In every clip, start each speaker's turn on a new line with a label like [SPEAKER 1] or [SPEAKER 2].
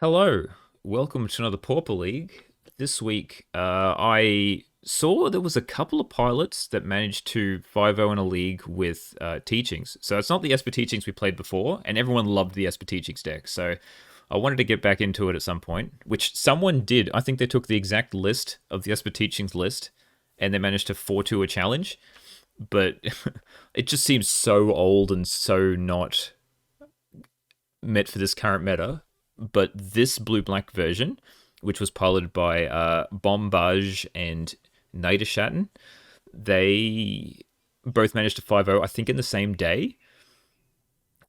[SPEAKER 1] Hello, welcome to another Pauper League. This week, I saw there was a couple of pilots that managed to 5-0 in a league with teachings. So it's not the Esper teachings we played before, and everyone loved the Esper teachings deck. So I wanted to get back into it at some point, which someone did. I think they took the exact list of the Esper teachings list, and they managed to 4-2 a challenge. But it just seems so old and so not meant for this current meta. But this blue black version, which was piloted by Bombaj and Niederschatten, they both managed to 5-0, I think, in the same day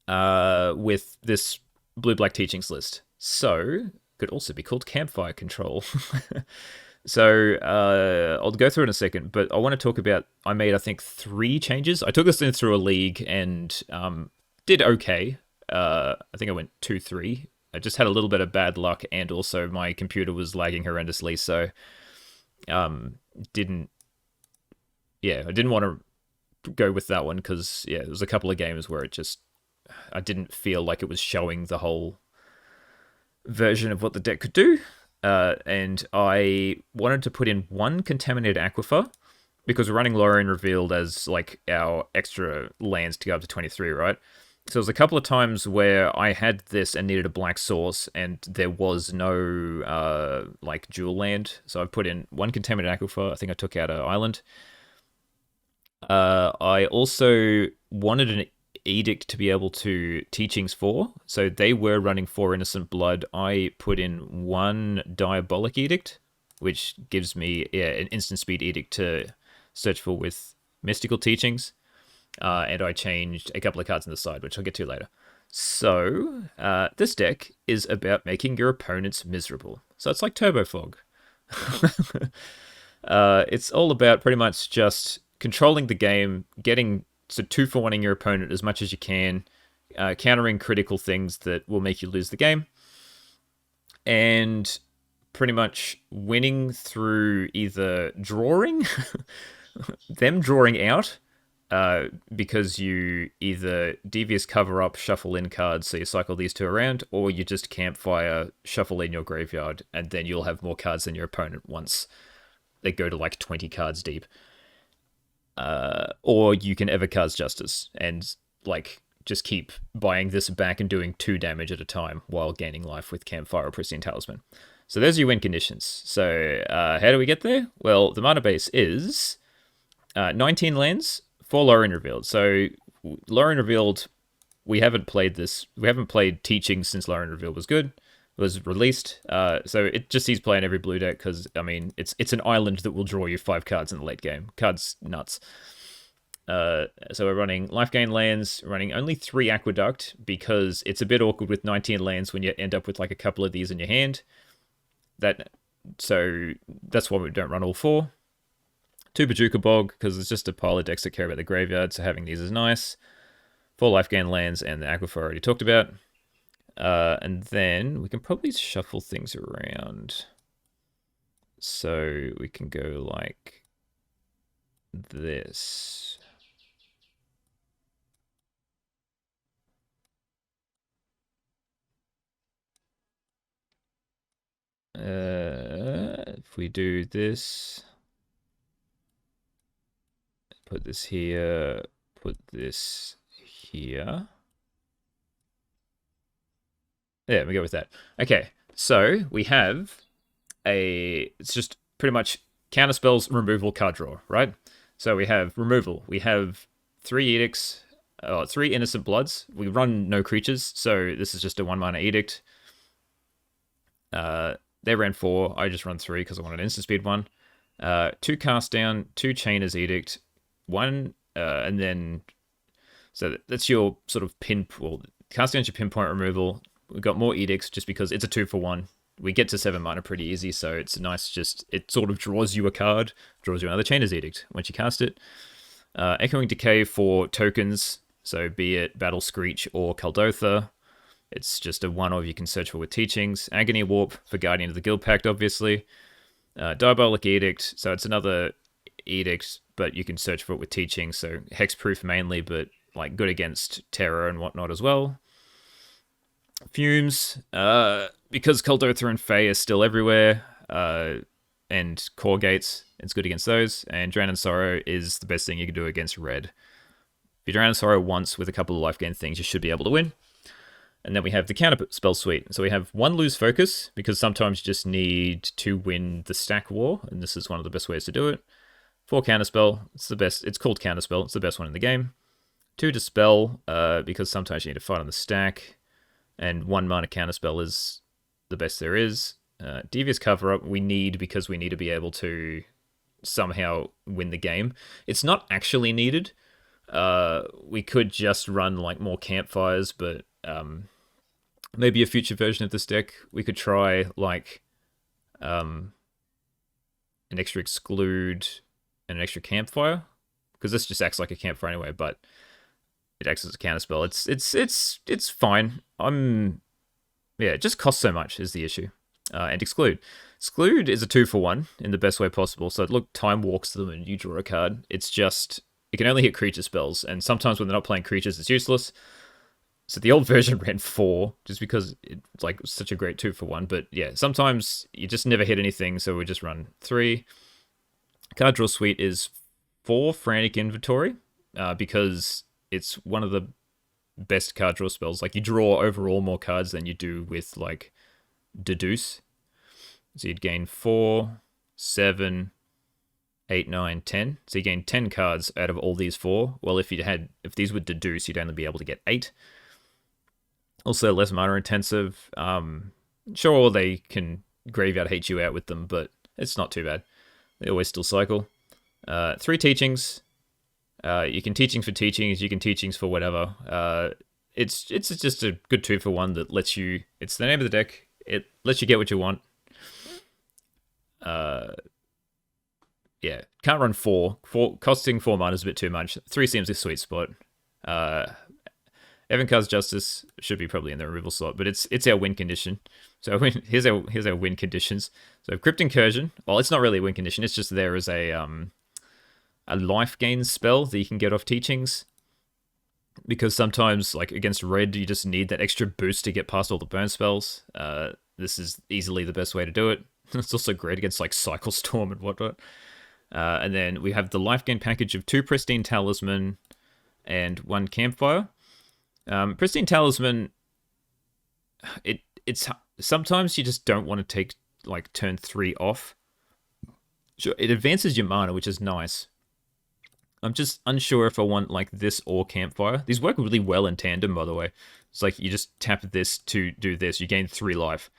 [SPEAKER 1] with this blue black teachings list. So, could also be called Campfire Control. So I'll go through it in a second, but I want to talk about. I made, I think, three changes. I took this in through a league and did okay. I think I went 2-3. I just had a little bit of bad luck, and also my computer was lagging horrendously, so didn't. Yeah, I didn't want to go with that one because there was a couple of games where it just I didn't feel like it was showing the whole version of what the deck could do. And I wanted to put in one contaminated aquifer because we're running Lorien Revealed as like our extra lands to go up to 23, right? So there was a couple of times where I had this and needed a black source, and there was no like dual land. So I put in one contaminated aquifer. I think I took out an island. I also wanted an edict to be able to teachings for. So they were running 4 innocent blood. I put in one diabolic edict, which gives me an instant speed edict to search for with mystical teachings. And I changed a couple of cards on the side, which I'll get to later. So this deck is about making your opponents miserable. So it's like Turbo Fog. It's all about pretty much just controlling the game, getting so 2-for-1ing your opponent as much as you can, countering critical things that will make you lose the game, and pretty much winning through either drawing, them drawing out, because you either devious cover up, shuffle in cards, so you cycle these two around, or you just campfire, shuffle in your graveyard, and then you'll have more cards than your opponent once they go to like 20 cards deep. Or you can Evercard's Justice and like just keep buying this back and doing 2 damage at a time while gaining life with Campfire or Pristine Talisman. So there's your win conditions. So how do we get there? Well, the mana base is 19 lands for Lorien Revealed. So Lorien Revealed, we haven't played this. We haven't played Teaching since Lorien Revealed was released. So it just sees play in every blue deck because, I mean, it's an island that will draw you 5 cards in the late game. Cards nuts. So we're running life gain lands, running only 3 Aqueduct because it's a bit awkward with 19 lands when you end up with like a couple of these in your hand. So that's why we don't run all 4. 2 Bajuka Bog because it's just a pile of decks that care about the graveyard, so having these is nice. 4 life gain lands and the Aquifer I already talked about. And then we can probably shuffle things around. So we can go like this. If we do this, put this here, put this here. Yeah, we go with that. Okay, so we have it's just pretty much counter spells, removal, card draw, right? So we have removal. We have 3 edicts, 3 innocent bloods. We run no creatures, so this is just a 1-mana edict. They ran 4. I just run 3 because I want an instant speed one. 2 cast down, 2 chainer's edict, 1, and then so that's your sort of cast down's your pinpoint removal. We've got more edicts just because it's a 2-for-1. We get to 7 mana pretty easy, so it's nice. Just it sort of draws you a card, draws you another Chainer's Edict once you cast it. Echoing Decay for tokens, so be it Battle Screech or Kuldotha. It's just a 1-of you can search for with teachings. Agony Warp for Guardian of the Guild Pact, obviously. Diabolic Edict, so it's another edict, but you can search for it with teachings. So hexproof mainly, but good against terror and whatnot as well. Fumes. because Kuldotha and Fae are still everywhere, and core gates, it's good against those. And Drown in Sorrow is the best thing you can do against red. If you Drown in Sorrow once with a couple of life gain things, you should be able to win. And then we have the counter spell suite. So we have 1 lose focus, because sometimes you just need to win the stack war, and this is one of the best ways to do it. 4 counterspell, it's the best. It's called counterspell, it's the best one in the game. 2 dispel, because sometimes you need to fight on the stack, and 1 mana counterspell is the best there is. Devious cover up we need because we need to be able to somehow win the game. It's not actually needed. We could just run like more campfires, but maybe a future version of this deck we could try like an extra exclude and an extra campfire, because this just acts like a campfire anyway, but it acts as a counterspell. It's fine. It just costs so much is the issue. And exclude. Exclude is a 2-for-1 in the best way possible. So look, time walks them and you draw a card. It's just it can only hit creature spells, and sometimes when they're not playing creatures, it's useless. So the old version ran 4, just because it's like such a great 2-for-1. But yeah, sometimes you just never hit anything, so we just run 3. Card draw suite is 4 Frantic Inventory, because it's one of the best card draw spells. Like you draw overall more cards than you do with like Deduce. So you'd gain 4, 7, 8, 9, 10. So you gain 10 cards out of all these 4. Well, if these were Deduce, you'd only be able to get 8. Also less mana intensive. Sure, they can graveyard hate you out with them, but it's not too bad. They always still cycle. 3 teachings. You can teachings for teachings, you can teachings for whatever. It's just a good 2-for-1 that lets you. It's the name of the deck. It lets you get what you want. Yeah, can't run 4. Costing 4 mana is a bit too much. 3 seems a sweet spot. Evankar's Justice should be probably in the removal slot, but it's our win condition. So here's our win conditions. So Crypt Incursion. Well, it's not really a win condition. It's just there as a life gain spell that you can get off teachings. Because sometimes, like against red, you just need that extra boost to get past all the burn spells. This is easily the best way to do it. It's also great against like Cycle Storm and whatnot. And then we have the life gain package of 2 Pristine Talisman and 1 Campfire. Pristine Talisman, it's sometimes you just don't want to take like turn 3 off. Sure, it advances your mana, which is nice. I'm just unsure if I want like this or Campfire. These work really well in tandem, by the way. It's like you just tap this to do this. You gain 3 life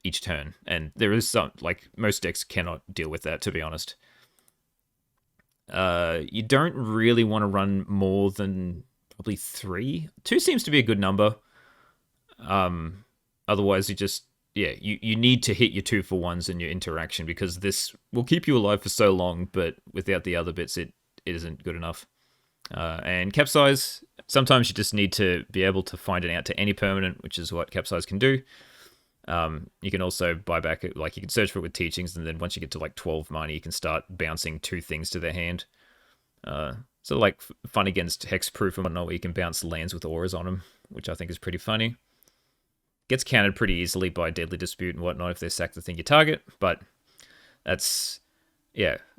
[SPEAKER 1] each turn. And there is some, like most decks cannot deal with that, to be honest. You don't really want to run more than probably 3. 2 seems to be a good number. Otherwise you just, you need to hit your 2-for-1s in your interaction, because this will keep you alive for so long, but without the other bits, it isn't good enough. And Capsize, sometimes you just need to be able to find it out to any permanent, which is what Capsize can do. You can also buy back, like you can search for it with teachings, and then once you get to like 12 mana, you can start bouncing 2 things to their hand. So like fun against Hexproof and whatnot, where you can bounce lands with auras on them, which I think is pretty funny. Gets countered pretty easily by Deadly Dispute and whatnot if they sack the thing you target, but that's, it's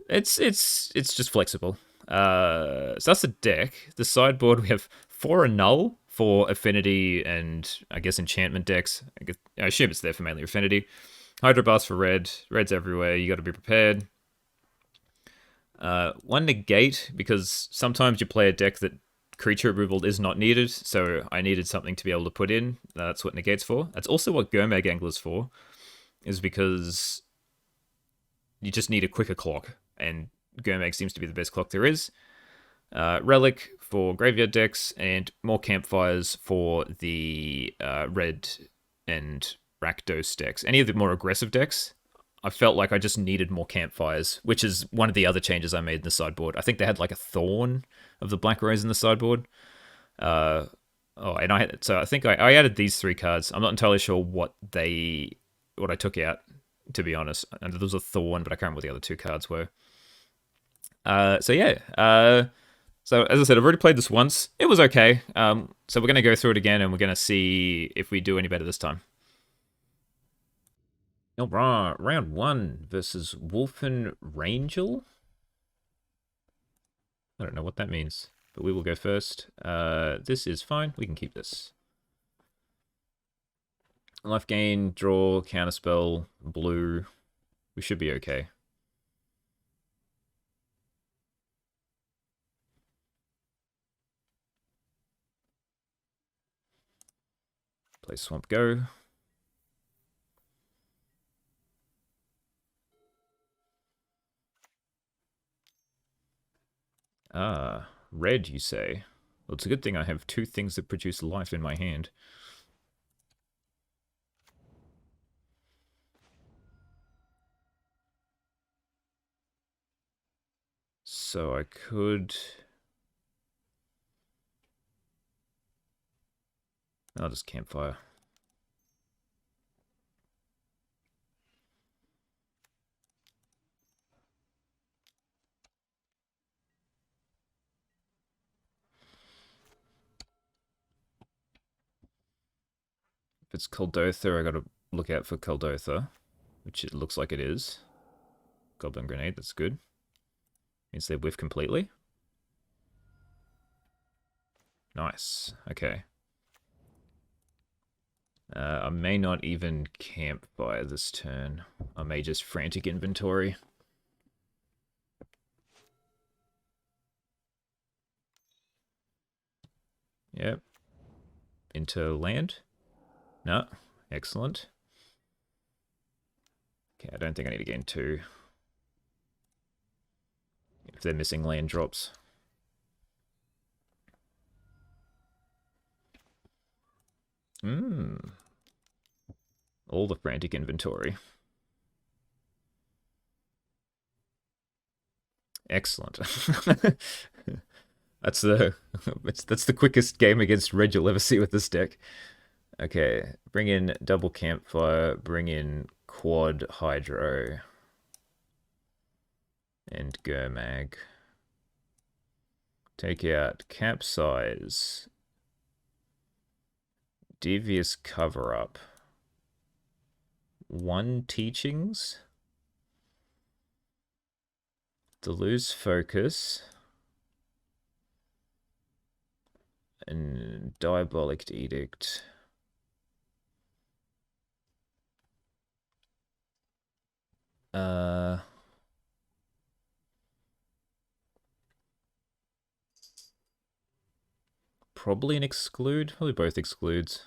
[SPEAKER 1] just flexible. So that's the deck. The sideboard, we have 4 Annul for Affinity and I guess enchantment decks. I assume it's there for mainly Affinity. Hydroblast for red. Red's everywhere. You got to be prepared. 1 Negate, because sometimes you play a deck that creature removal is not needed, so I needed something to be able to put in. That's what Negate's for. That's also what Gurmag Angler's for, is because you just need a quicker clock, and Gurmag seems to be the best clock there is. Relic for graveyard decks, and more Campfires for the red and Rakdos decks. Any of the more aggressive decks, I felt like I just needed more Campfires, which is one of the other changes I made in the sideboard. I think they had like a Thorn of the Black Rose in the sideboard. I think I added these 3 cards. I'm not entirely sure what I took out, to be honest. And there was a Thorn, but I can't remember what the other 2 cards were. So as I said, I've already played this once. It was okay. So we're going to go through it again, and we're going to see if we do any better this time. Oh, round one versus Wolfen Rangel. I don't know what that means, but we will go first. This is fine. We can keep this. Life gain, draw, counterspell, blue. We should be okay. Play Swamp Go. Ah, red, you say? Well, it's a good thing I have two things that produce life in my hand. So I could... I'll just Campfire. If it's Kuldotha, I gotta look out for Kuldotha, which it looks like it is. Goblin Grenade, that's good. Means they whiff completely. Nice, okay. I may not even Campfire this turn. I may just Frantic Inventory. Yep. Into land? No. Excellent. Okay, I don't think I need to gain two. If they're missing land drops. All the Frantic Inventory. Excellent. That's the quickest game against red you'll ever see with this deck. Okay, bring in double Campfire, bring in quad Hydro, and Gurmag. Take out Capsize, Devious Cover Up, one Teachings, Deluse Focus, and Diabolic Edict. Probably an exclude. Probably both excludes.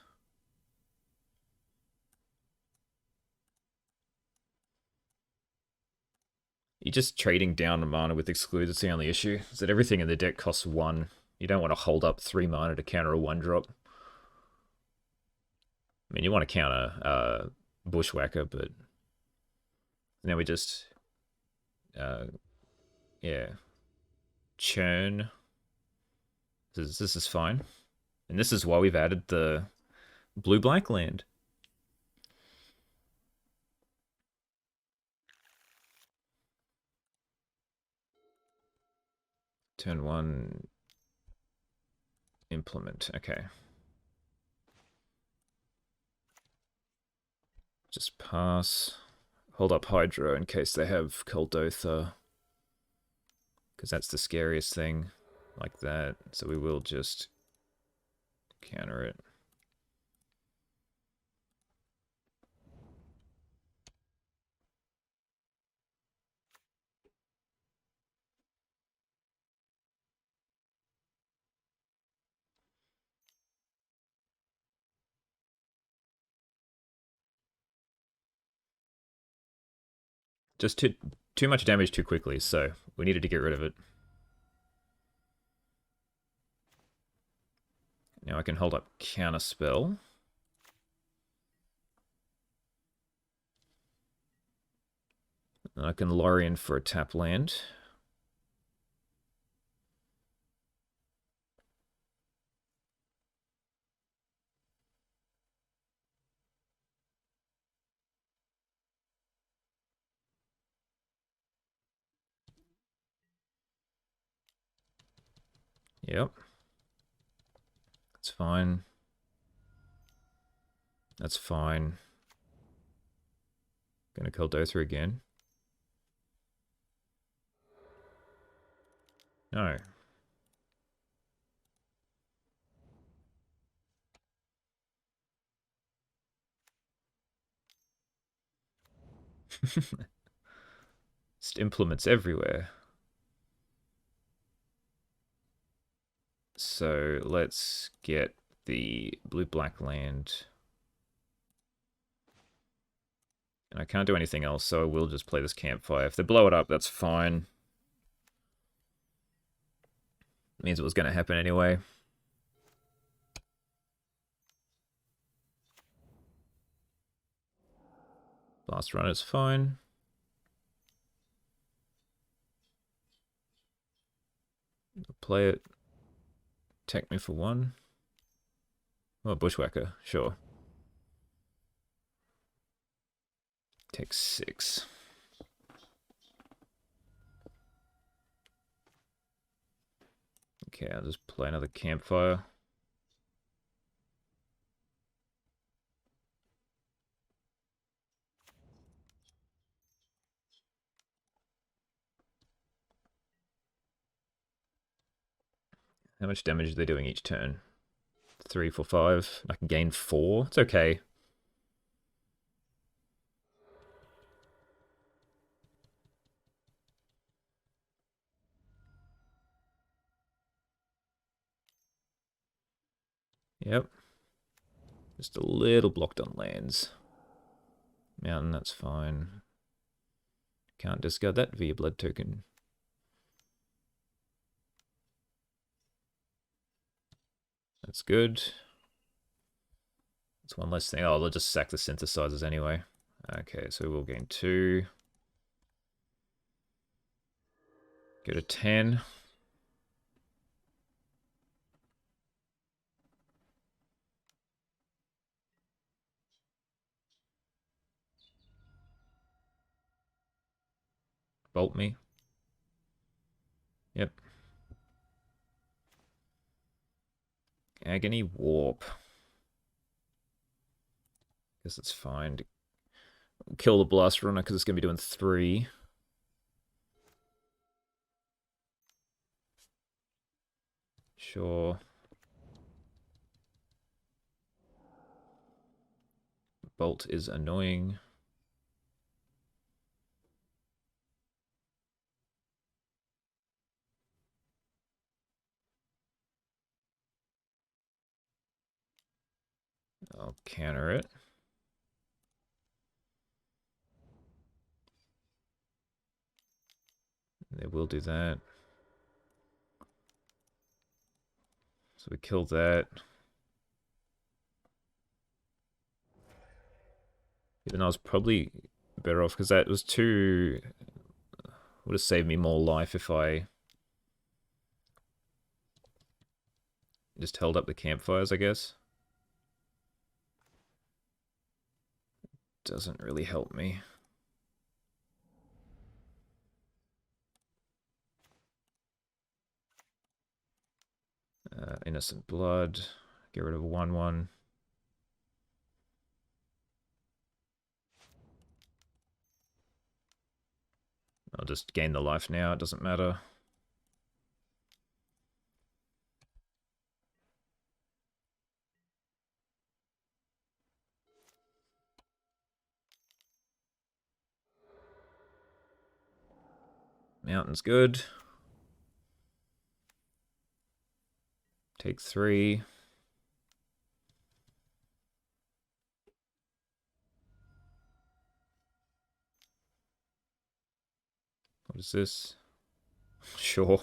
[SPEAKER 1] You're just trading down mana with excludes. It's the only issue. Is that everything in the deck costs one. You don't want to hold up 3 mana to counter a 1-drop. I mean, you want to counter Bushwhacker, but now we just, yeah, churn. This is fine. And this is why we've added the blue-black land. Turn 1, implement. Okay. Just pass. Hold up Hydro in case they have Kuldotha. Because that's the scariest thing. Like that. So we will just counter it. Just too much damage too quickly, so we needed to get rid of it. Now I can hold up Counterspell. And I can Lorien for a tap land. Yep. That's fine. That's fine. Gonna Kuldotha again. No. Just implements everywhere. So let's get the blue-black land. And I can't do anything else, so I will just play this Campfire. If they blow it up, that's fine. Means it was going to happen anyway. Blast run is fine. Play it. Attack me for 1. Oh, Bushwhacker, sure. Take 6. Okay, I'll just play another Campfire. How much damage are they doing each turn? 3, 4, 5. I can gain 4. It's okay. Yep. Just a little blocked on lands. Mountain, that's fine. Can't discard that via blood token. That's good. It's one less thing. Oh, they'll just sack the synthesizers anyway. Okay, so we'll gain 2. Go to 10. Bolt me. Yep. Agony Warp. Guess it's fine to kill the Blast Runner because it's going to be doing 3. Sure. Bolt is annoying. I'll counter it. They will do that. So we killed that. Even though I was probably better off because that was too... would have saved me more life if I just held up the campfires, I guess. Doesn't really help me. Innocent Blood. Get rid of 1/1. I'll just gain the life now, it doesn't matter. Mountain's good. Take 3. What is this? Sure.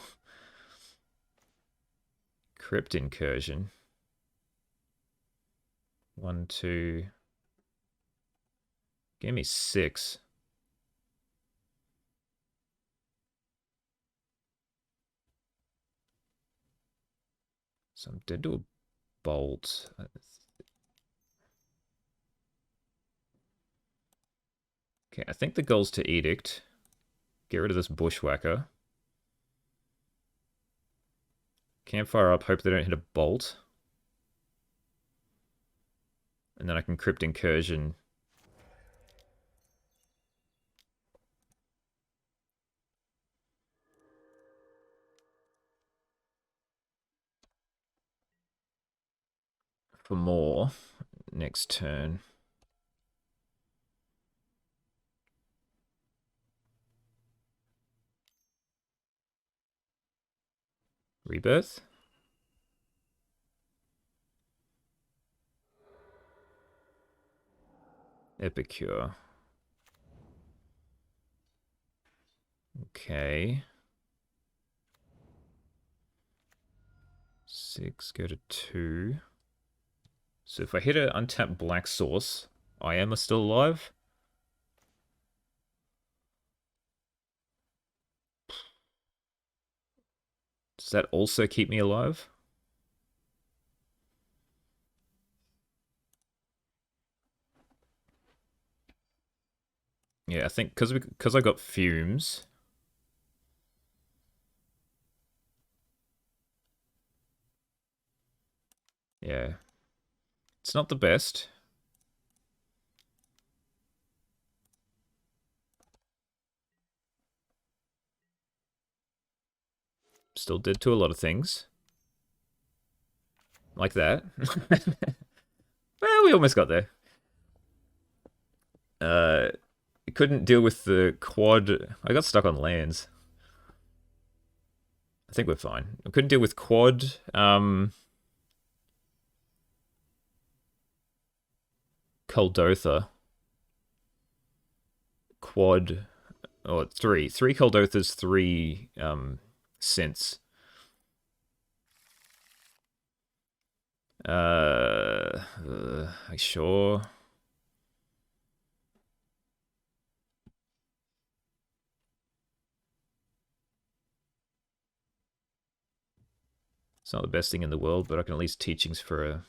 [SPEAKER 1] Crypt Incursion. 1, 2. Give me 6. So I'm dead to a bolt. Okay, I think the goal's to Edict. Get rid of this Bushwhacker. Campfire up, hope they don't hit a bolt. And then I can Crypt Incursion. for more next turn. Rebirth. Epicure. Okay. 6, go to 2. So if I hit an untapped black source, I am still alive. Does that also keep me alive? Yeah, I think because I got fumes. Yeah, it's not the best. Still did to a lot of things. Like that. Well, we almost got there. Couldn't deal with the quad. I got stuck on lands. I think we're fine. I couldn't deal with quad. Kuldotha. Quad. Oh, three. Three Kuldothas, three synths. Sure. It's not the best thing in the world, but I can at least teachings for a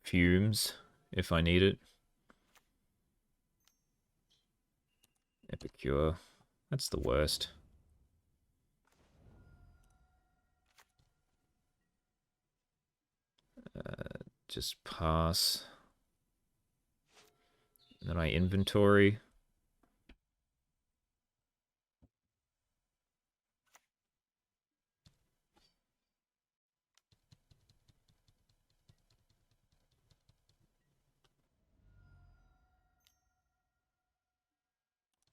[SPEAKER 1] fumes if I need it. Epicure. That's the worst. Just pass. Then I inventory.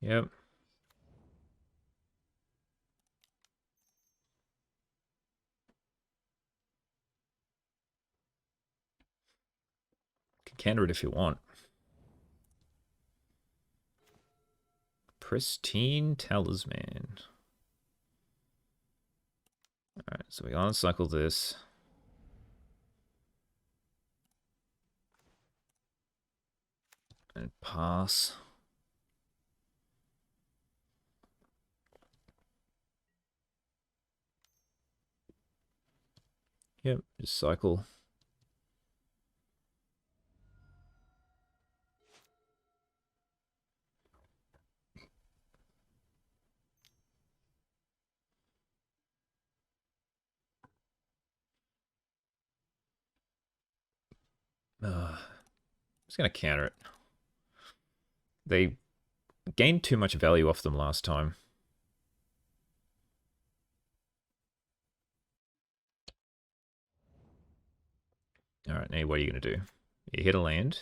[SPEAKER 1] Yep. Can counter it if you want. Pristine Talisman. Alright, so we uncycle this. And pass. Yep, just cycle. Just gonna counter it. They gained too much value off them last time. Alright, now what are you gonna do? You hit a land.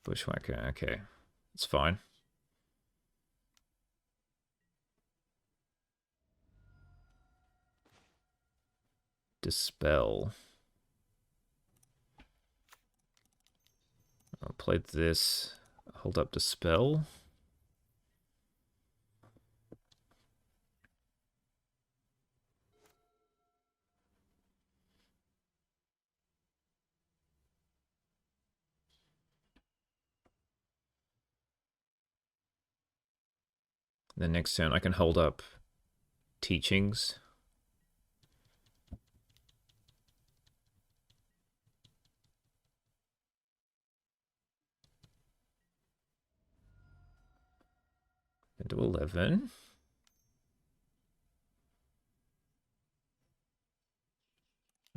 [SPEAKER 1] Bushwhacker, okay. It's fine. Dispel. I'll play this. Hold up Dispel. The next turn I can hold up Teachings. Into 11.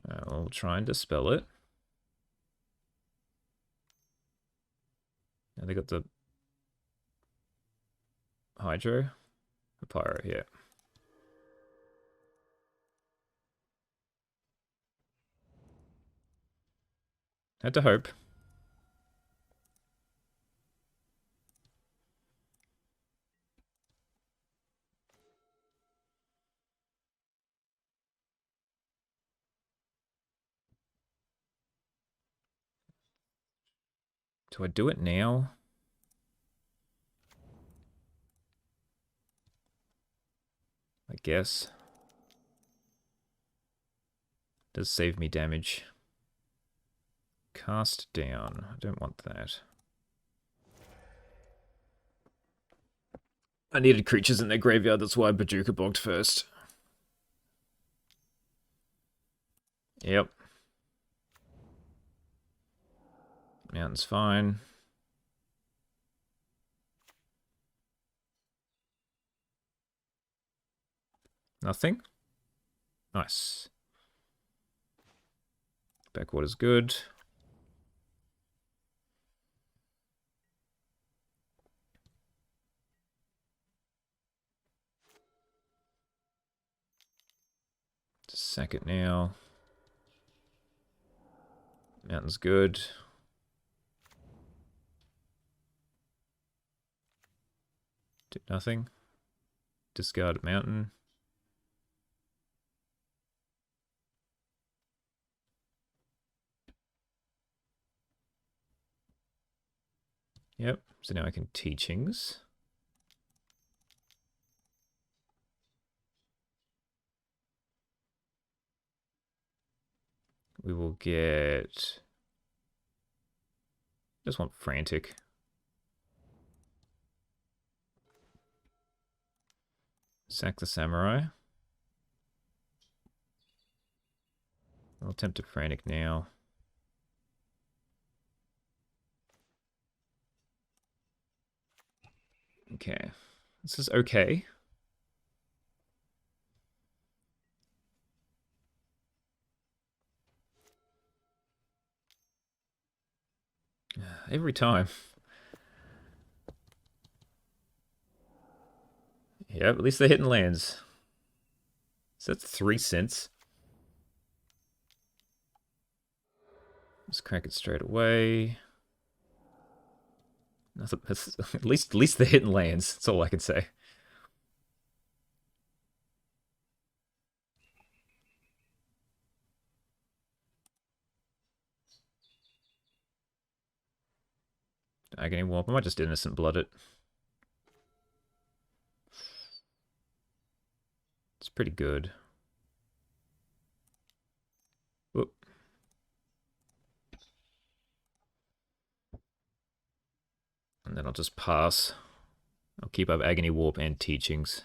[SPEAKER 1] I'll try and dispel it. And they got the Hydro. The Pyro, yeah. Had to hope. Do I do it now? I guess. Does save me damage. Cast down. I don't want that. I needed creatures in their graveyard, that's why Bajuka bogged first. Yep. Mountain's fine. Nothing? Nice. Backwater's good. Sack it now. Mountain's good. Did nothing. Discard mountain. Yep, so now I can teachings. We will get... Just want frantic. Sack the samurai. I'll attempt to frantic now. Okay. This is okay. Every time. Yep, at least they're hitting lands. So that's 3 cents. Let's crack it straight away. Nothing, at least they're hitting lands. That's all I can say. Agony Warp. I might just Innocent Blood it. It's pretty good. Whoop. And then I'll just pass. I'll keep up Agony Warp and Teachings.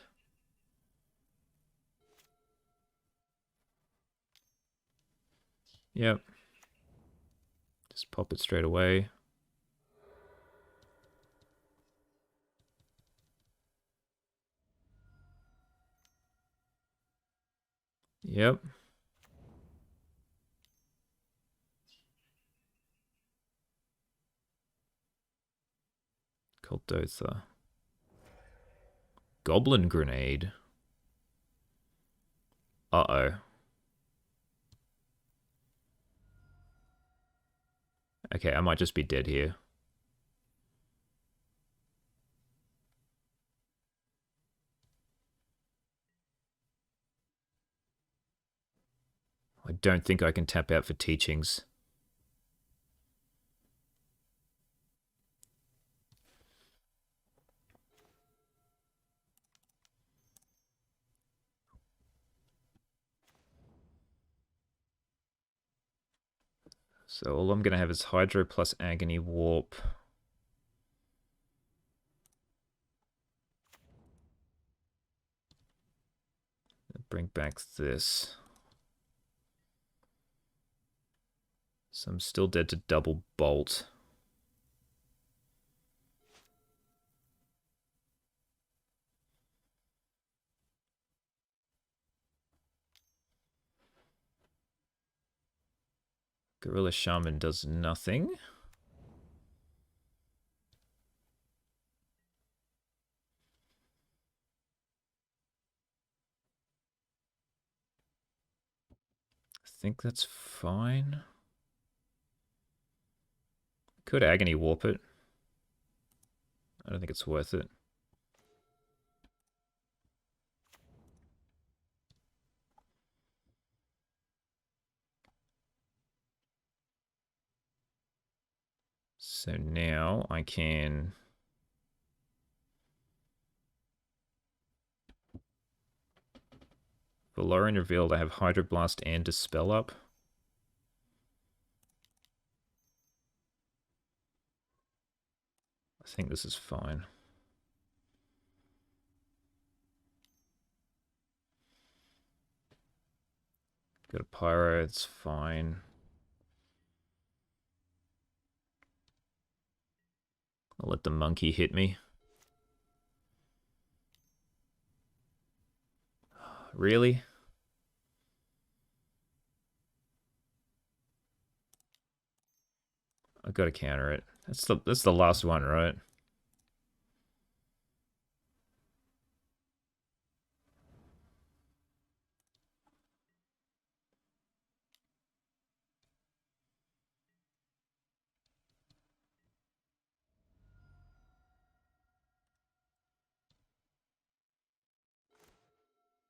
[SPEAKER 1] Yep. Just pop it straight away. Yep. Kuldotha. Goblin Grenade. Uh-oh. Okay, I might just be dead here. I don't think I can tap out for Teachings. So all I'm going to have is Hydro plus Agony Warp. Bring back this. So I'm still dead to double bolt. Gorilla Shaman does nothing. I think that's fine. Could Agony Warp it. I don't think it's worth it. So now I can... Valorian revealed I have Hydroblast and Dispel up. I think this is fine. Got a Pyro, it's fine. I'll let the monkey hit me. Really? I've got to counter it. That's the last one, right?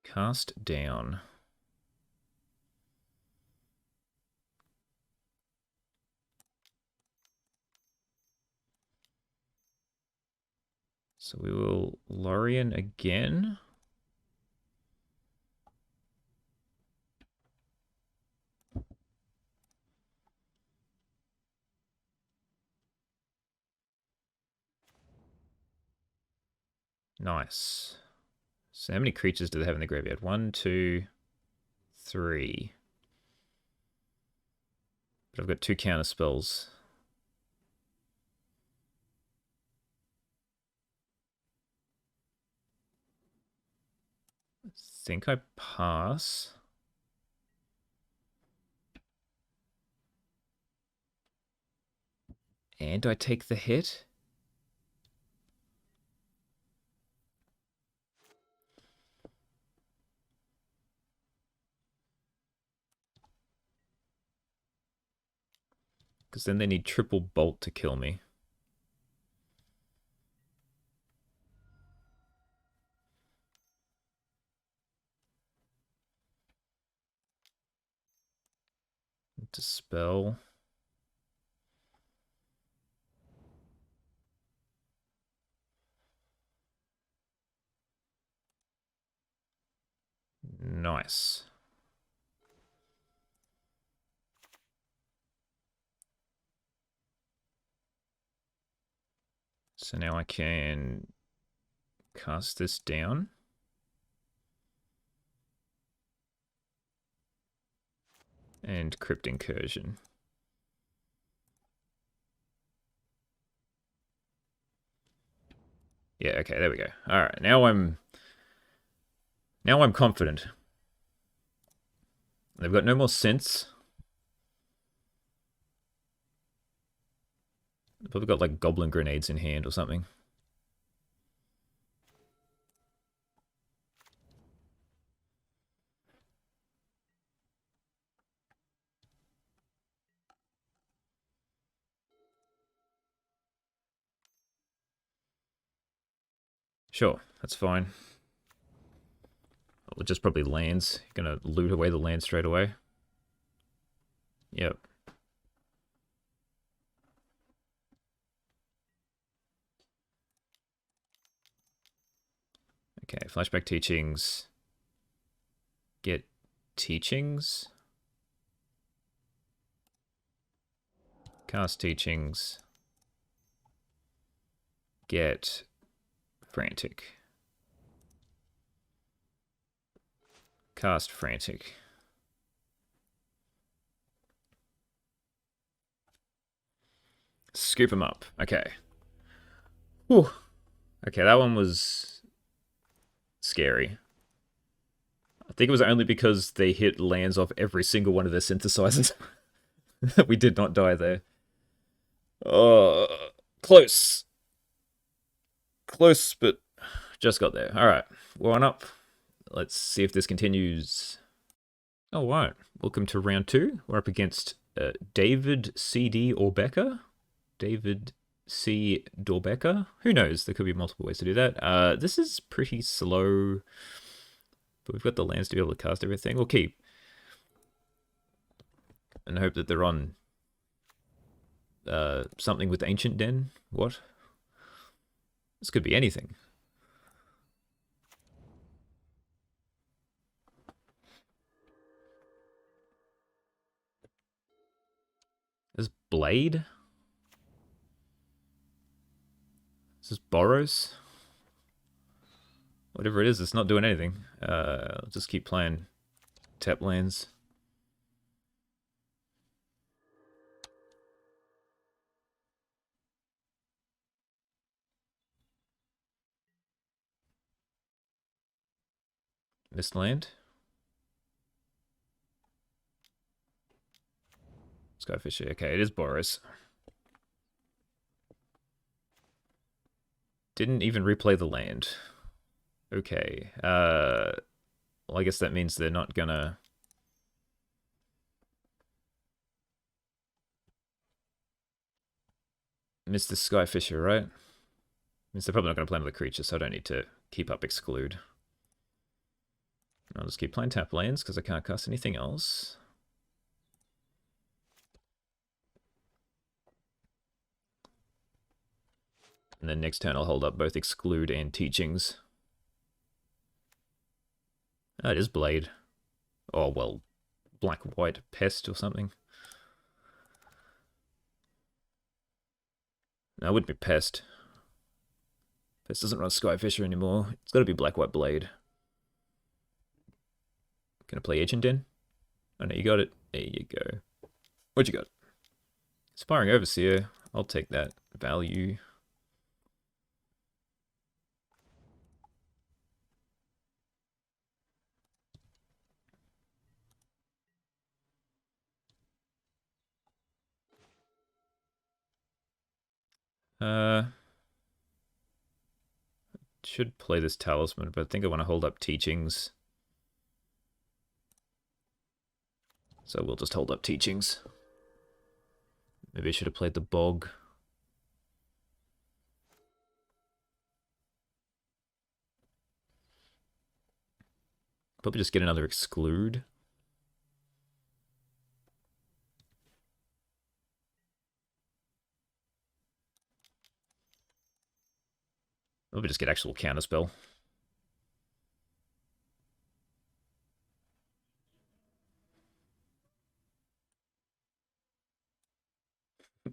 [SPEAKER 1] Cast down. So we will Lorien again. Nice. So how many creatures do they have in the graveyard? 1, 2, 3. But I've got 2 counter spells. I think I pass. And I take the hit. Because then they need triple bolt to kill me. Dispel. Nice. So now I can cast this down. And Crypt Incursion. Yeah, okay, there we go. Alright, now I'm confident. They've got no more synths. They've probably got like goblin grenades in hand or something. Sure, that's fine. Well, just probably lands. Gonna loot away the land straight away. Yep. Okay, flashback teachings. Get teachings. Cast teachings. Get frantic. Cast frantic. Scoop him up. Okay. Whew. Okay, that one was scary. I think it was only because they hit lands off every single one of their synthesizers that we did not die there. Close. Close, but just got there. Alright, we're on up. Let's see if this continues. Alright, welcome to round 2. We're up against David, CD, or Becca. David C. Dorbecker. Who knows? There could be multiple ways to do that. This is pretty slow, but we've got the lands to be able to cast everything. We'll keep. And hope that they're on something with Ancient Den. What? This could be anything. This Blade? Is this Boros? Whatever it is, it's not doing anything. I'll just keep playing tap lands. Mist land. Skyfisher. Okay, it is Boros. Didn't even replay the land. Okay. Well, I guess that means they're not gonna... miss the Skyfisher, right? Means they're probably not gonna play another creature, so I don't need to keep up Exclude. I'll just keep playing tap lands because I can't cast anything else. And then next turn I'll hold up both Exclude and Teachings. Oh, it is Blade. Oh, well, black-white Pest or something. No, it wouldn't be Pest. Pest doesn't run Skyfisher anymore. It's got to be black-white Blade. Gonna play Agent Den? Oh no, you got it. There you go. What you got? Aspiring Overseer. I'll take that value. Should play this Talisman, but I think I want to hold up Teachings. So we'll just hold up Teachings. Maybe I should have played the Bog. Probably just get another Exclude. Probably just get actual Counterspell.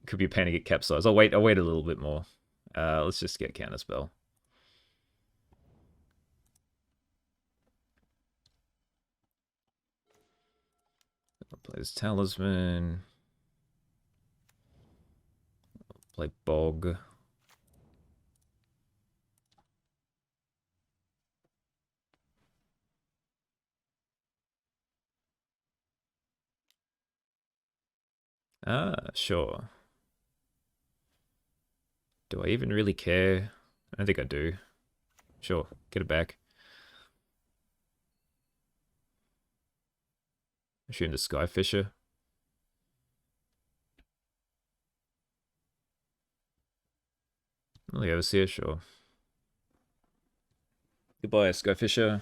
[SPEAKER 1] Could be a Panic at Capsize. I'll wait a little bit more. Let's just get Counterspell. I'll play this Talisman. I'll play Bog. Sure. Do I even really care? I don't think I do. Sure, get it back. Assume the Skyfisher. The Overseer, sure. Goodbye, Skyfisher.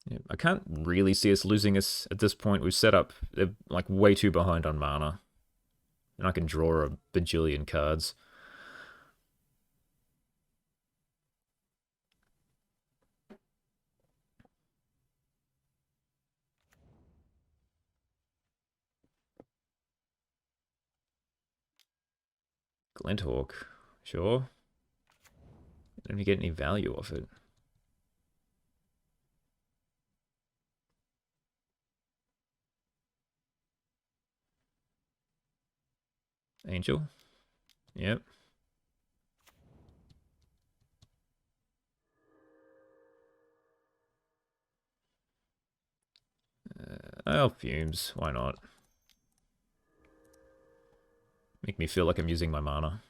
[SPEAKER 1] Yeah, I can't really see us losing us at this point. We've set up, they're like way too behind on mana. And I can draw a bajillion cards. Glinthawk, sure. Don't even get any value off it. Angel, yep. Oh, Fumes, why not? Make me feel like I'm using my mana.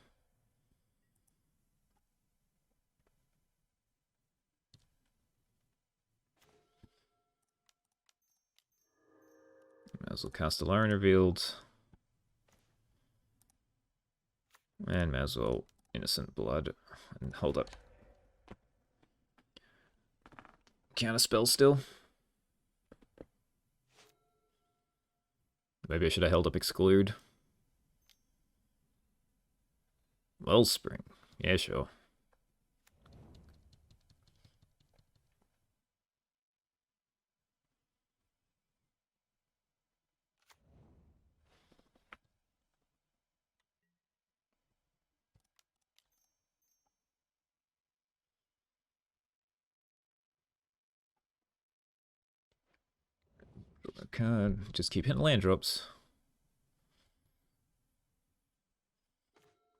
[SPEAKER 1] Might as well cast Alone Revealed. And may as well Innocent Blood. And hold up. Counter spell still. Maybe I should have held up Exclude. Wellspring. Yeah, sure. Card. Just keep hitting land drops.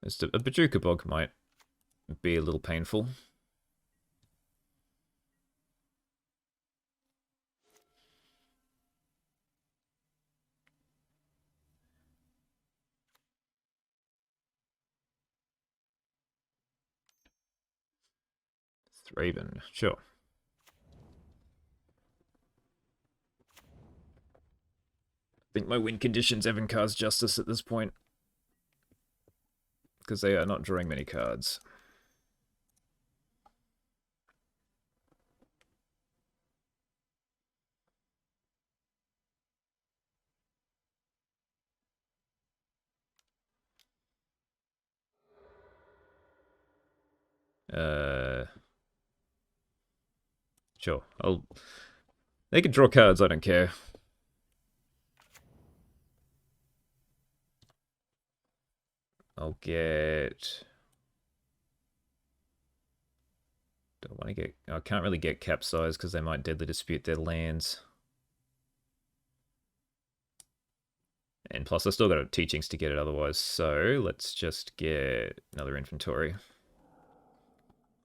[SPEAKER 1] Just a Bajuka Bog might be a little painful. Thraben, sure. I think my win conditions Evan cards justice at this point. Because they are not drawing many cards. Sure. They can draw cards, I don't care. I'll get... Don't want to get... I can't really get Capsize because they might deadly dispute their lands. And plus I still got teachings to get it otherwise, so let's just get another inventory.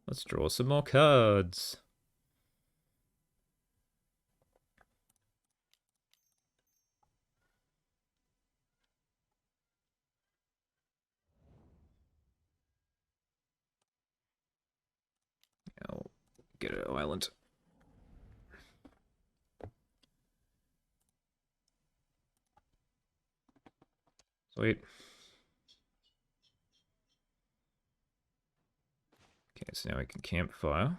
[SPEAKER 1] Let's draw some more cards. I'll get an island. Sweet. Okay, so now we can Campfire.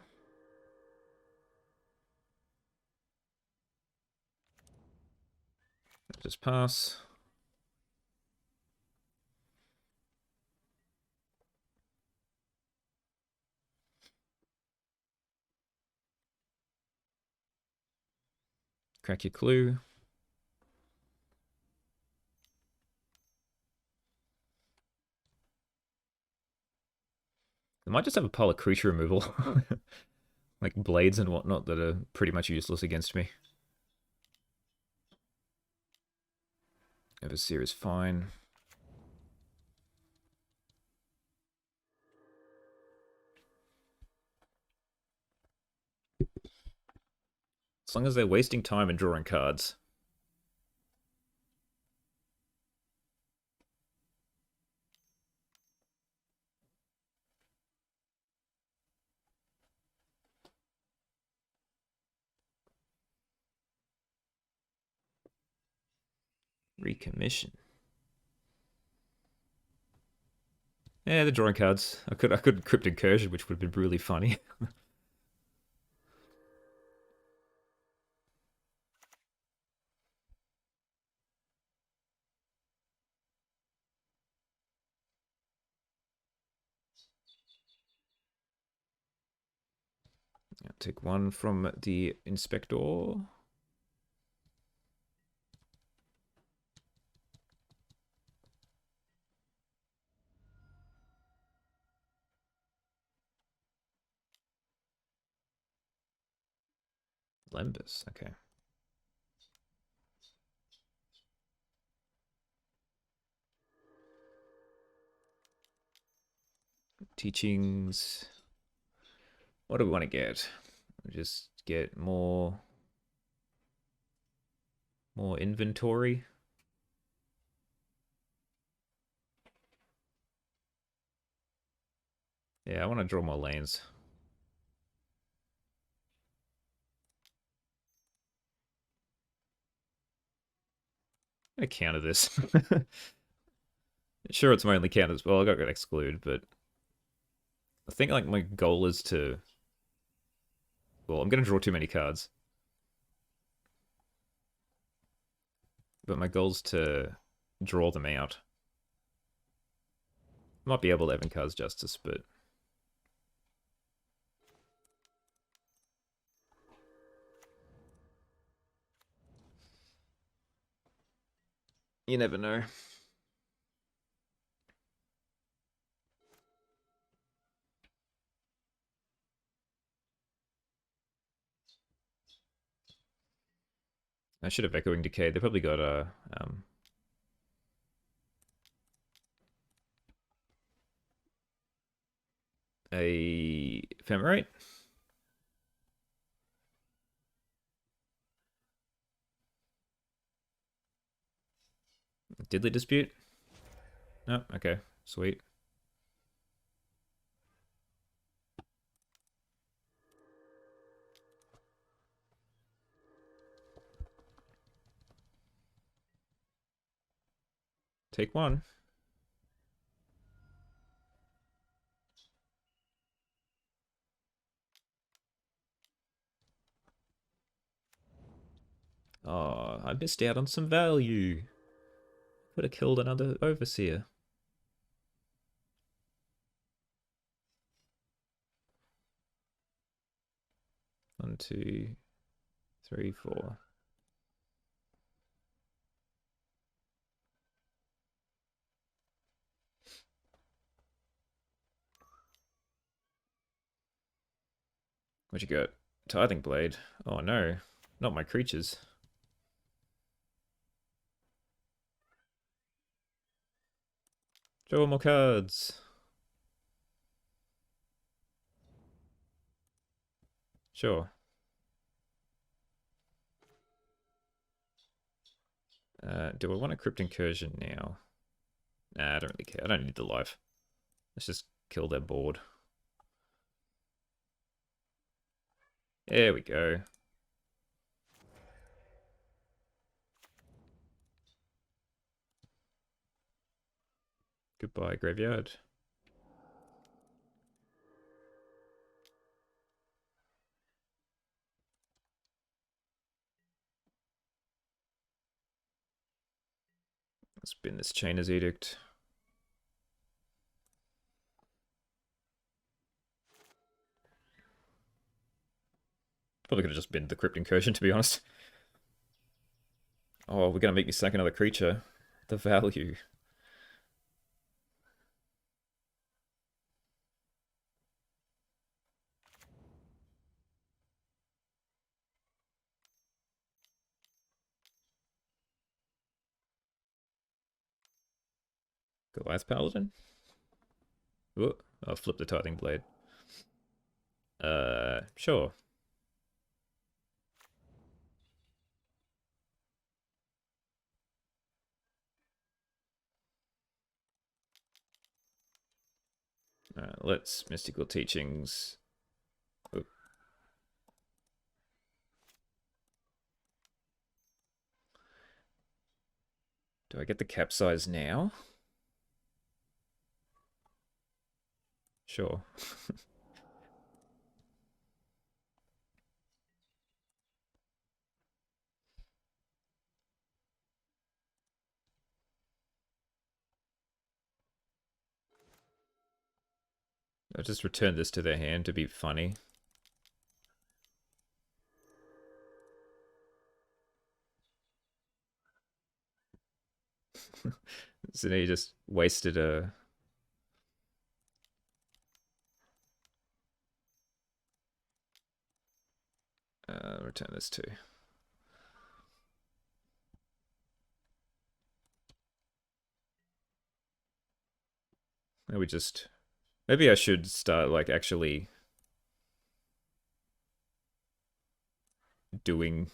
[SPEAKER 1] Just pass. Crack your clue. They might just have a pile of creature removal. Like blades and whatnot that are pretty much useless against me. Overseer is fine. As long as they're wasting time and drawing cards. Recommission. Yeah, the drawing cards. I could Crypt Incursion, which would have been really funny. I'll take one from the Inspector. Lembus, okay. Teachings. What do we want to get? Just get more inventory. Yeah, I want to draw more lanes. I'm gonna counter this. Sure, it's my only counter as well. I got to exclude, but I think like my goal is to. Well, I'm gonna draw too many cards, but my goal's to draw them out. Might be able to Evan cards justice, but you never know. I should have Echoing Decay. They probably got a Ephemerate. Diddly Dispute? No, okay, sweet. Take one. Oh, I missed out on some value. Could have killed another Overseer. One, two, three, four. What you got? Tithing Blade. Oh no, not my creatures. Draw more cards. Sure. Do I want a Crypt Incursion now? Nah, I don't really care. I don't need the life. Let's just kill their board. There we go. Goodbye, graveyard. Let's spin this Chainer's Edict. Probably could have just been the Crypt Incursion, to be honest. Oh, we're going to make me sack another creature. The value. Goliath Paladin? Ooh, I'll flip the Tithing Blade. Sure. Let's Mystical Teachings. Ooh. Do I get the capsize now? Sure. I'll just return this to their hand to be funny. So now you just wasted a... return this too. Maybe we just... Maybe I should start, like, actually doing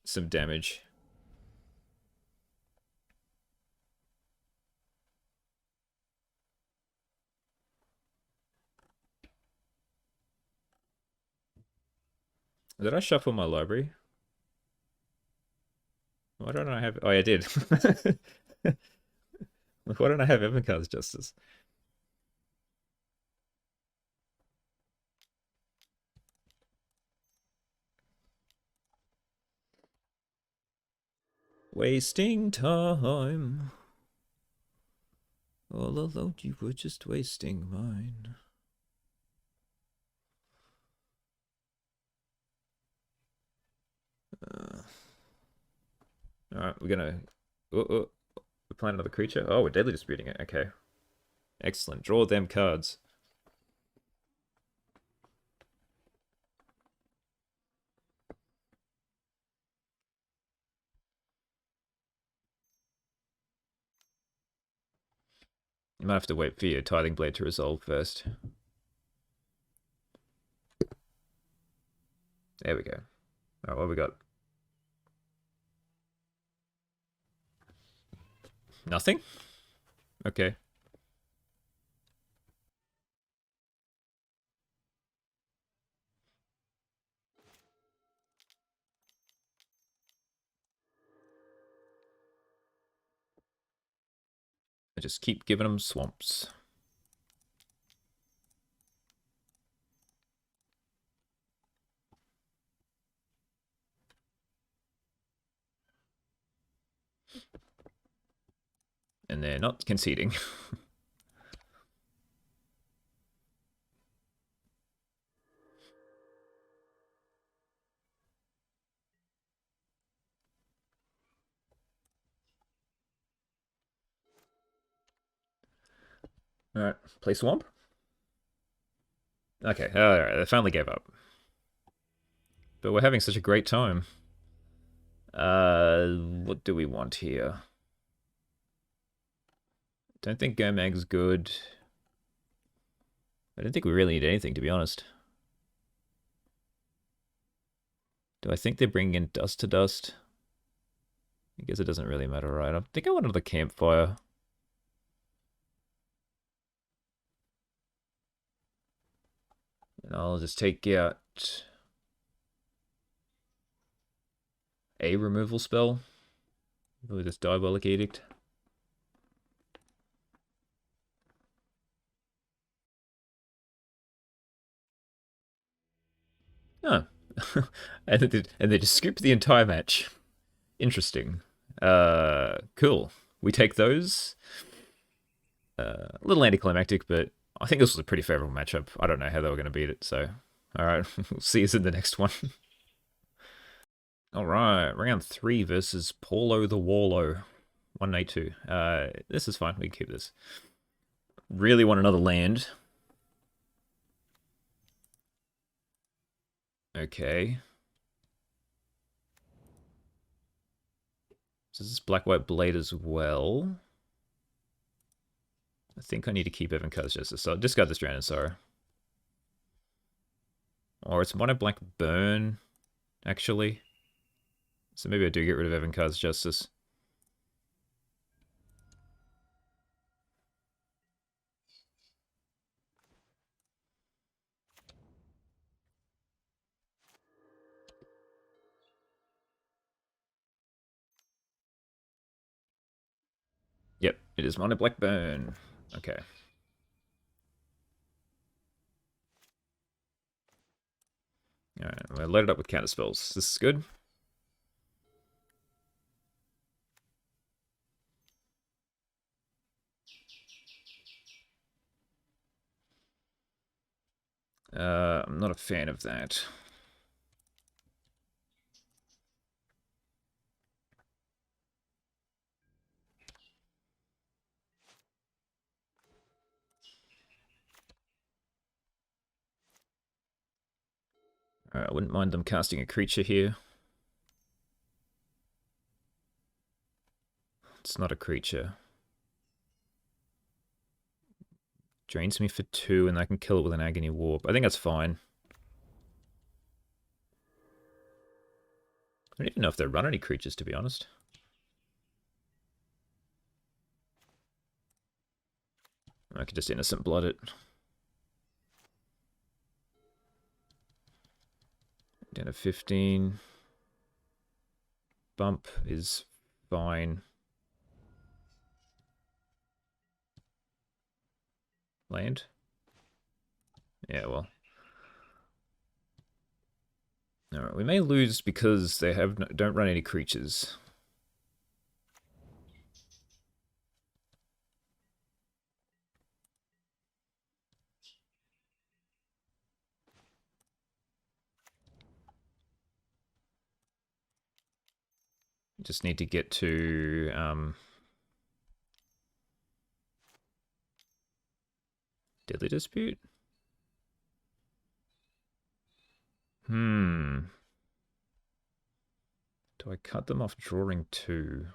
[SPEAKER 1] some damage. Did I shuffle my library? Why don't I have... Oh, yeah, I did. Why don't I have Evankar's Justice? Wasting time. All alone, you were just wasting mine. Alright, we're gonna... we plan another creature? Oh, we're deadly disputing it. Okay. Excellent. Draw them cards. You might have to wait for your Tithing Blade to resolve first. There we go. Alright, what have we got? Nothing? Okay. I just keep giving them swamps. And they're not conceding. Alright, play swamp? Okay, alright, they finally gave up. But we're having such a great time. What do we want here? Don't think Gomag's good. I don't think we really need anything, to be honest. Do I think they're bringing in Dust to Dust? I guess it doesn't really matter, right? I think I want another Campfire. And I'll just take out a removal spell with this Diabolic Edict. Oh. and they just scooped the entire match. Interesting. Cool. We take those. A little anticlimactic, but I think this was a pretty favorable matchup. I don't know how they were going to beat it, so... Alright, we'll see us in the next one. Alright, round 3 versus Paulo the Warlow. 182. This is fine, we can keep this. Really want another land. Okay. So this is Black-White Blade as well. I think I need to keep Evankar's Justice, so I'll discard this round, sorry. Or it's Mono Black Burn, actually. So maybe I do get rid of Evankar's Justice. Yep, it is Mono Black Burn. Okay. Alright, we're loaded up with counter spells. This is good. I'm not a fan of that. Alright, I wouldn't mind them casting a creature here. It's not a creature. Drains me for 2 and I can kill it with an Agony Warp. I think that's fine. I don't even know if they run any creatures, to be honest. I could just Innocent Blood it. Down a 15. Bump is fine. Land? Yeah, well. Alright, we may lose because they don't run any creatures. Just need to get to Deadly Dispute. Do I cut them off drawing 2?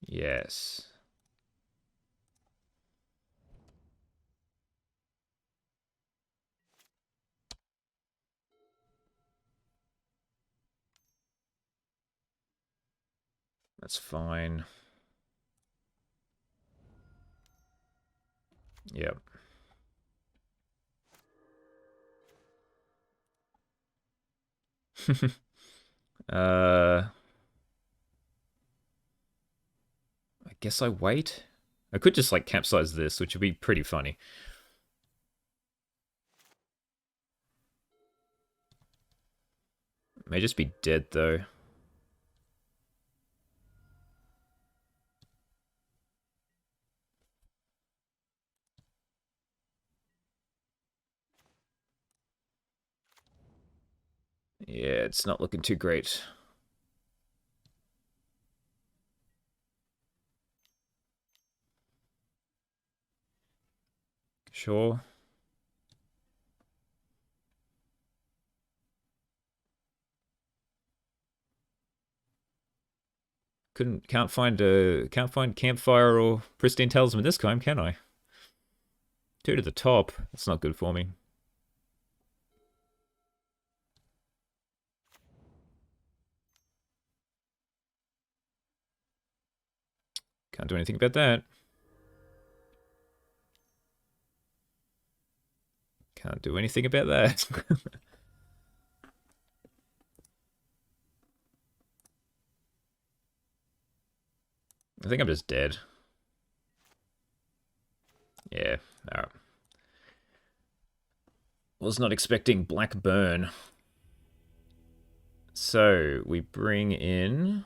[SPEAKER 1] Yes. That's fine. Yep. I guess I wait. I could just like capsize this, which would be pretty funny. May just be dead though. Yeah, it's not looking too great. Sure. Can't find Campfire or Pristine Talisman this time, can I? 2 to the top. That's not good for me. Can't do anything about that. Can't do anything about that. I think I'm just dead. Yeah, alright. Was not expecting Black Burn. So, we bring in...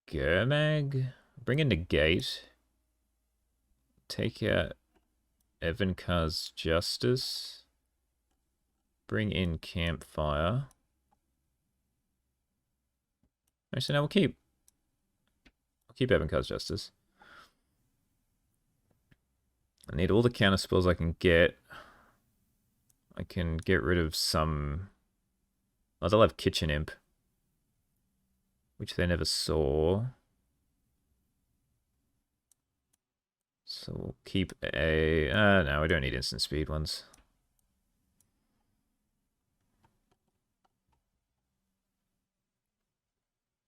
[SPEAKER 1] Gurmag? Bring in Negate. Take out Evankar's Justice. Bring in Campfire. Actually, no, I'll keep Evankar's Justice. I need all the counter spells I can get. I can get rid of some... Oh, they'll have Kitchen Imp, which they never saw. So we'll keep a... no, we don't need instant speed ones.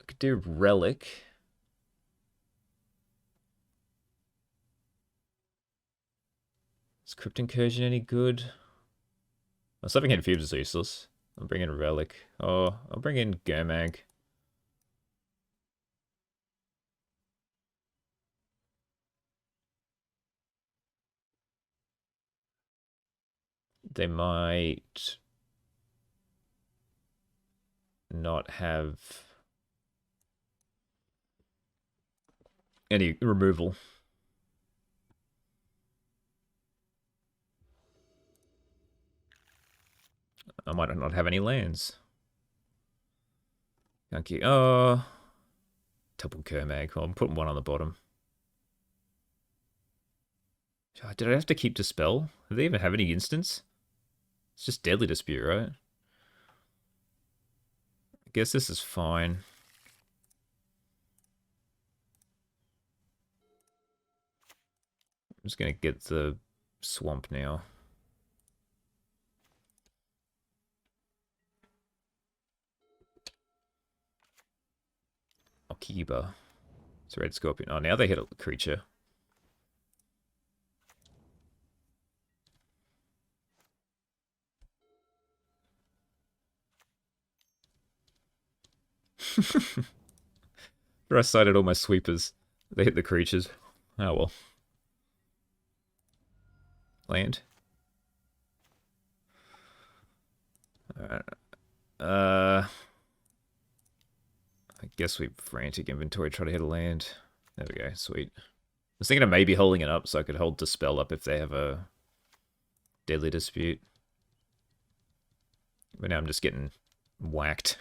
[SPEAKER 1] I could do Relic. Is Crypt Incursion any good? Oh, Slipping Head Fuse is useless. I'll bring in Relic. Oh, I'll bring in Gurmag. They might not have any removal. I might not have any lands. Gunky. Oh. Double Gurmag. Oh, I'm putting one on the bottom. Did I have to keep Dispel? Do they even have any instants? It's just Deadly Dispute, right? I guess this is fine. I'm just going to get the Swamp now. Akiba. It's a Red Scorpion. Oh, now they hit a creature. After I sighted all my sweepers, they hit the creatures. Oh well. Land. Alright. I guess we frantic inventory, try to hit a land. There we go, sweet. I was thinking of maybe holding it up so I could hold Dispel up if they have a Deadly Dispute. But now I'm just getting whacked.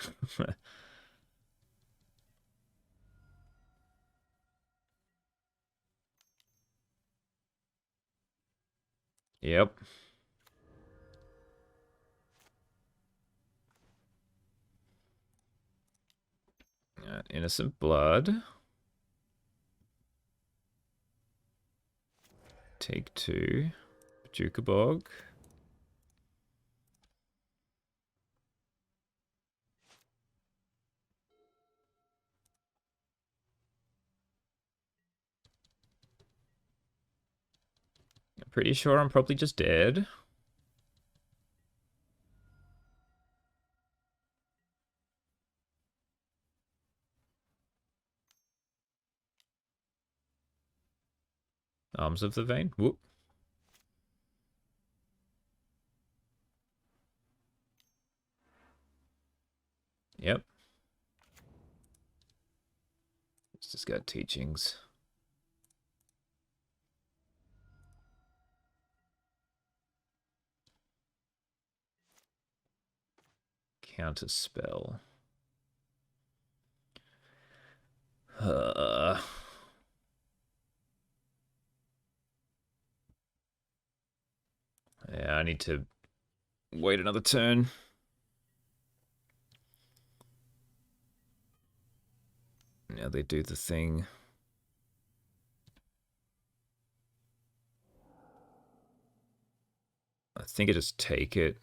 [SPEAKER 1] Yep. Innocent Blood. Take 2. Jukabog. I'm pretty sure I'm probably just dead. Arms of the Vein. Whoop. Yep. It's just got teachings. Counter spell. Yeah, I need to wait another turn. Now they do the thing. I think I just take it.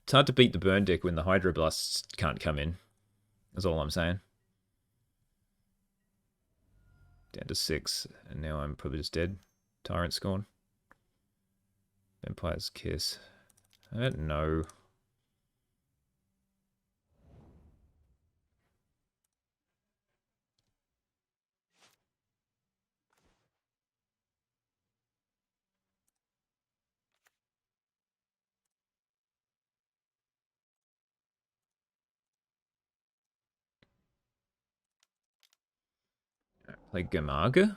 [SPEAKER 1] It's hard to beat the burn deck when the Hydroblasts can't come in. That's all I'm saying. Down to 6, and now I'm probably just dead. Tyrant Scorn. Vampire's Kiss. I don't know. Play Gamaga?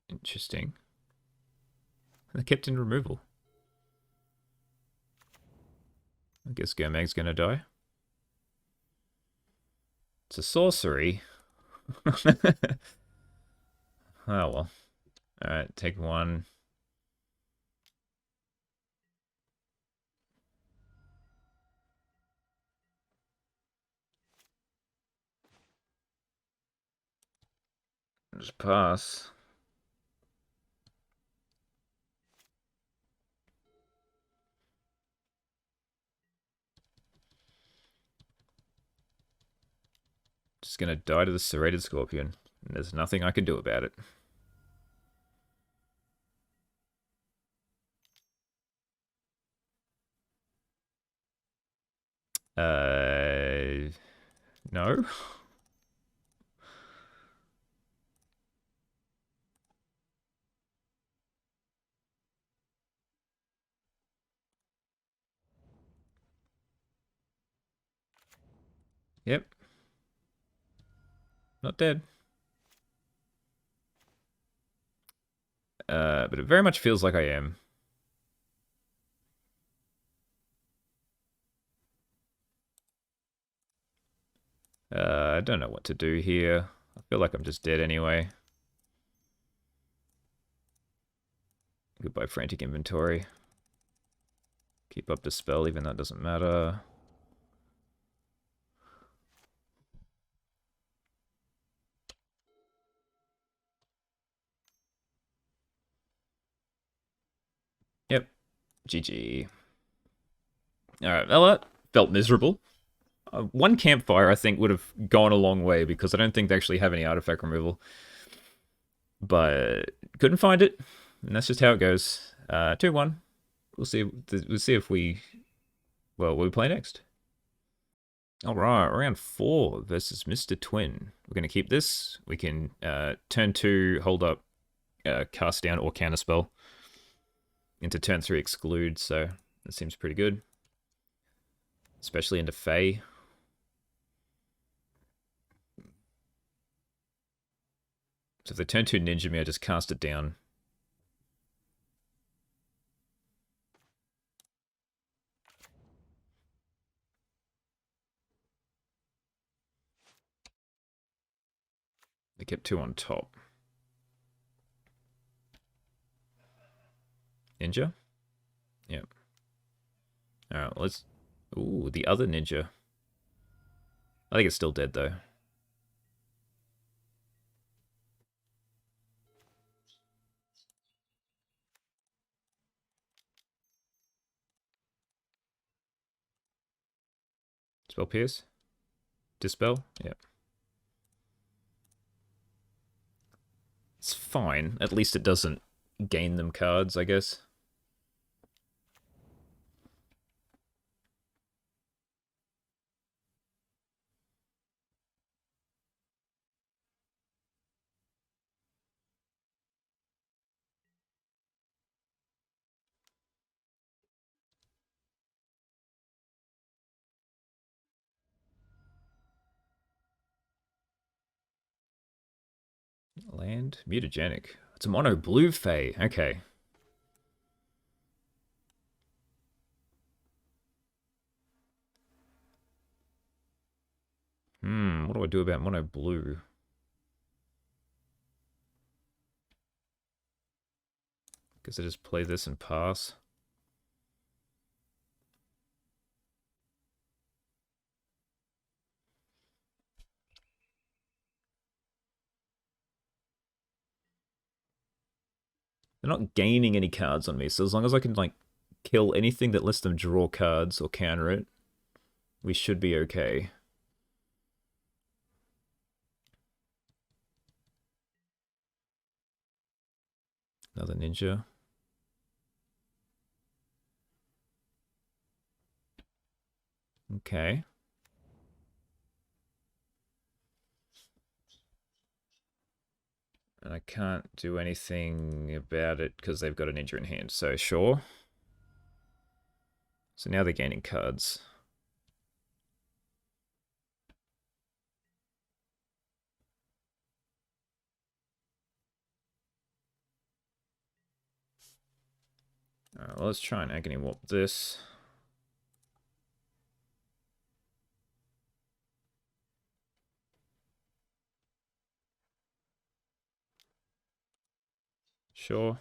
[SPEAKER 1] Interesting. They kept in removal. I guess Gomag's gonna die. It's a sorcery. Oh well. Alright, take 1. Just pass. Just gonna die to the Serrated Scorpion. And there's nothing I can do about it. No. Yep. Not dead. But it very much feels like I am. I don't know what to do here. I feel like I'm just dead anyway. Goodbye, Frantic Inventory. Keep up the spell, even though it doesn't matter. Yep. GG. Alright, well, that felt miserable. One campfire, I think, would have gone a long way because I don't think they actually have any artifact removal. But couldn't find it, and that's just how it goes. 2-1. We'll see. We'll see if we. Well, what we play next. All right, round 4 versus Mr. Twin. We're going to keep this. We can turn 2, hold up, cast down or counterspell. Into turn 3, exclude. So that seems pretty good, especially into Fae. So if they turn 2 Ninja me, I just cast it down. They kept 2 on top. Ninja? Yep. Alright, let's... Ooh, the other ninja. I think it's still dead, though. Spell Pierce? Dispel? Yep. It's fine. At least it doesn't gain them cards, I guess. Land? Mutagenic. It's a mono blue Fae. Okay. What do I do about mono blue? Guess I just play this and pass. They're not gaining any cards on me, so as long as I can, like, kill anything that lets them draw cards or counter it, we should be okay. Another ninja. Okay. And I can't do anything about it because they've got a ninja in hand, so sure. So now they're gaining cards. Alright, well, let's try and Agony Warp this. Sure.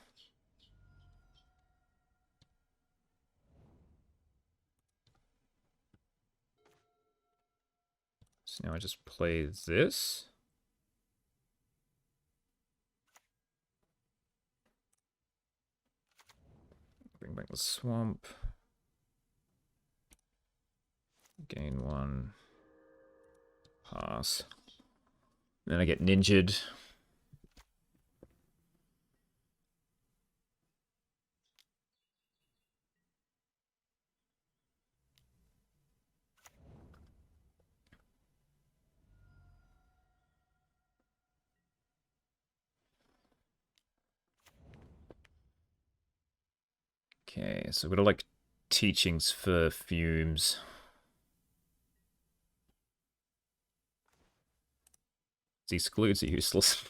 [SPEAKER 1] So now I just play this. Bring back the swamp. Gain 1. Pass. Then I get ninjaed. Okay, so we've got like teachings for fumes. These excludes are useless.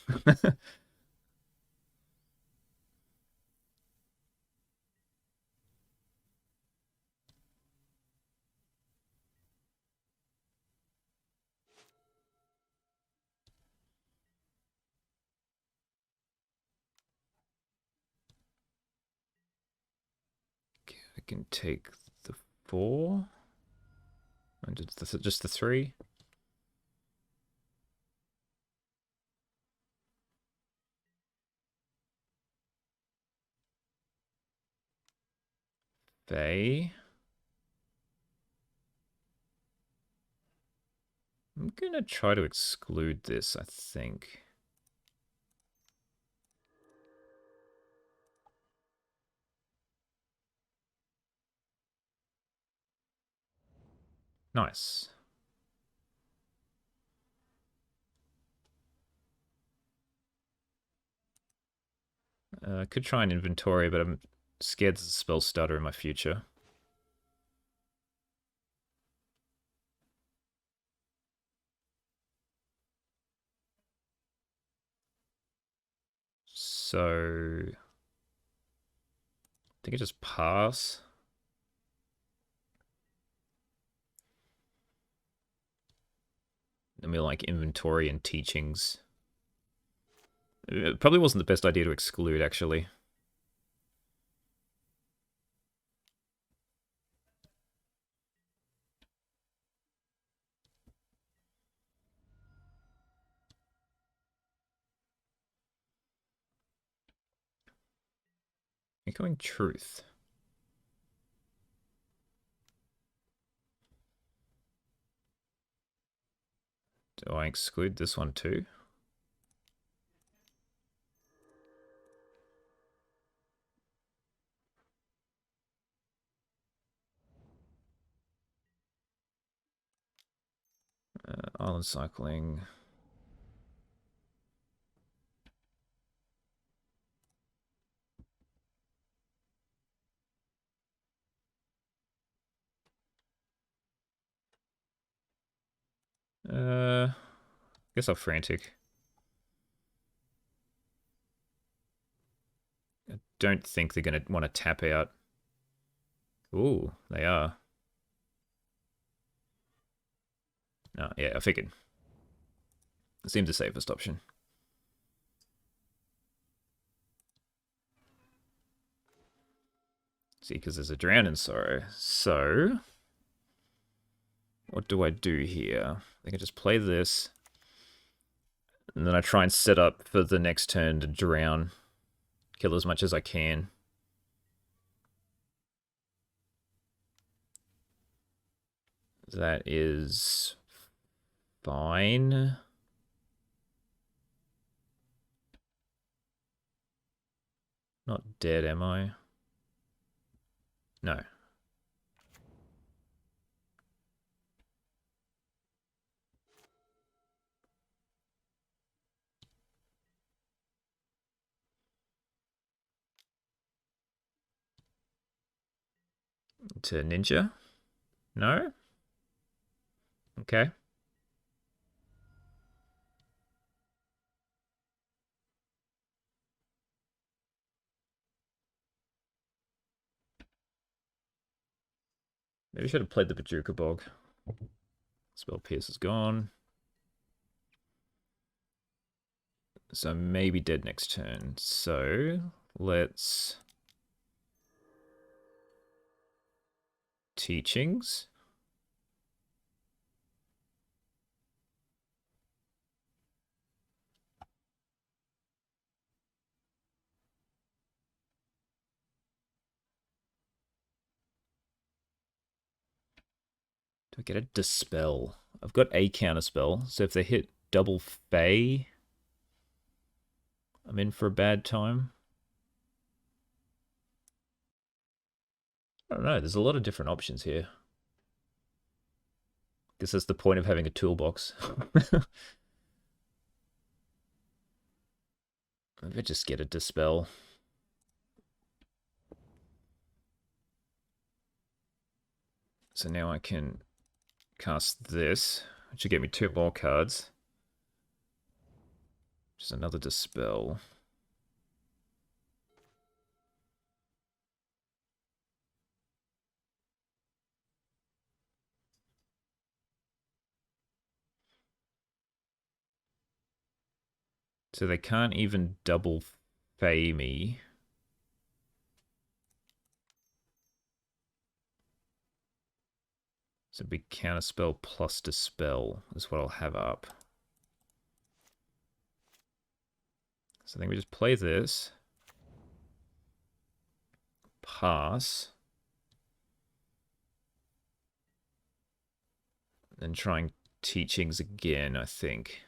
[SPEAKER 1] Okay, I can take the 4. And just the 3. They. I'm going to try to exclude this, I think. Nice. I could try an inventory, but I'm scared there's a spell stutter in my future. So I think I just pass. Then we'll like inventory and teachings. It probably wasn't the best idea to exclude, actually. Echoing truth. Do I exclude this one too? Island cycling. Guess I'll frantic. I don't think they're going to want to tap out. Ooh, they are. No, yeah, I figured. It seemed the safest option. See, because there's a drown in sorrow. So, what do I do here? I can just play this. And then I try and set up for the next turn to drown. Kill as much as I can. That is fine. Not dead, am I? No. To ninja? No? Okay. Maybe I should have played the Bajuka Bog. Spell Pierce is gone. So maybe dead next turn. So let's... Teachings. Do I get a Dispel? I've got a counterspell, so if they hit double Fae, I'm in for a bad time. I don't know, there's a lot of different options here. Guess that's the point of having a toolbox. Maybe I just get a Dispel. So now I can cast this, which should get me 2 more cards. Just another Dispel. So they can't even double Fae me. So big counterspell plus Dispel is what I'll have up. So I think we just play this. Pass. Then try and teachings again, I think.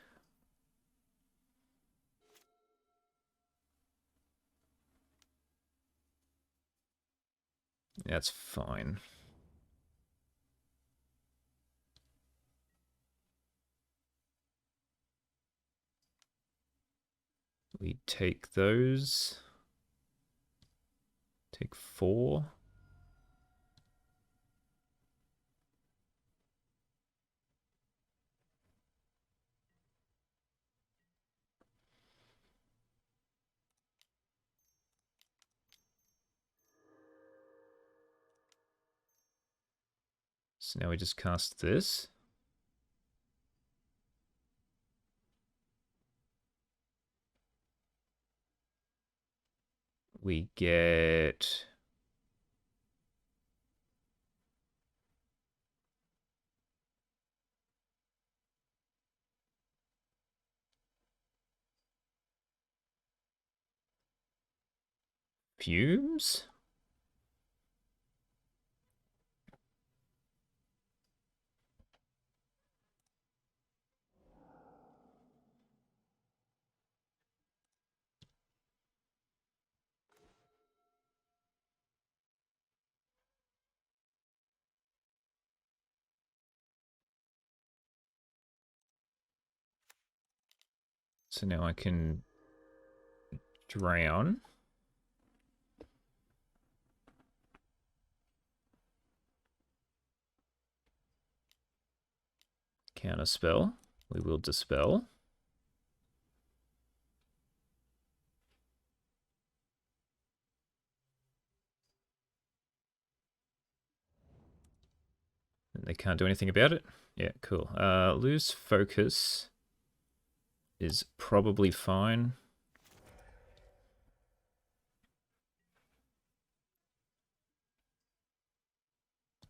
[SPEAKER 1] That's fine. We take those. Take 4. So now we just cast this. We get... fumes? So now I can drown. Counterspell. We will dispel. And they can't do anything about it. Yeah, cool. Lose focus is probably fine.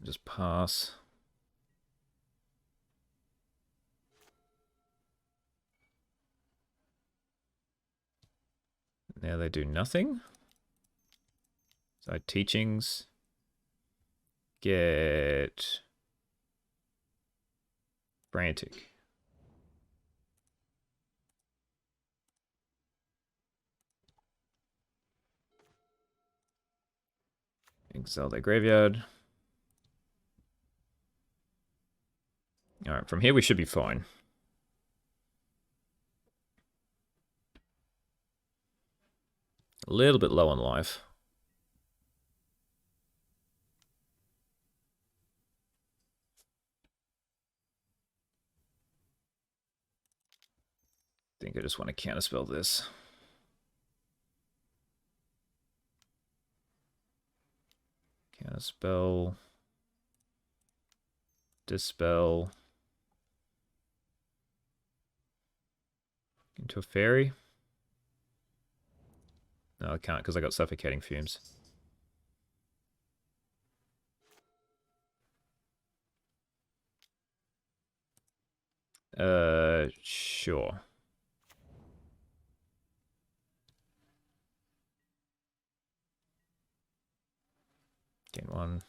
[SPEAKER 1] Just pass. Now they do nothing. So teachings. Get frantic. Exile their graveyard. Alright, from here we should be fine. A little bit low on life. I think I just want to counterspell this. Counterspell. Dispel. Into a fairy. No, I can't because I got suffocating fumes. Sure. Gain 1.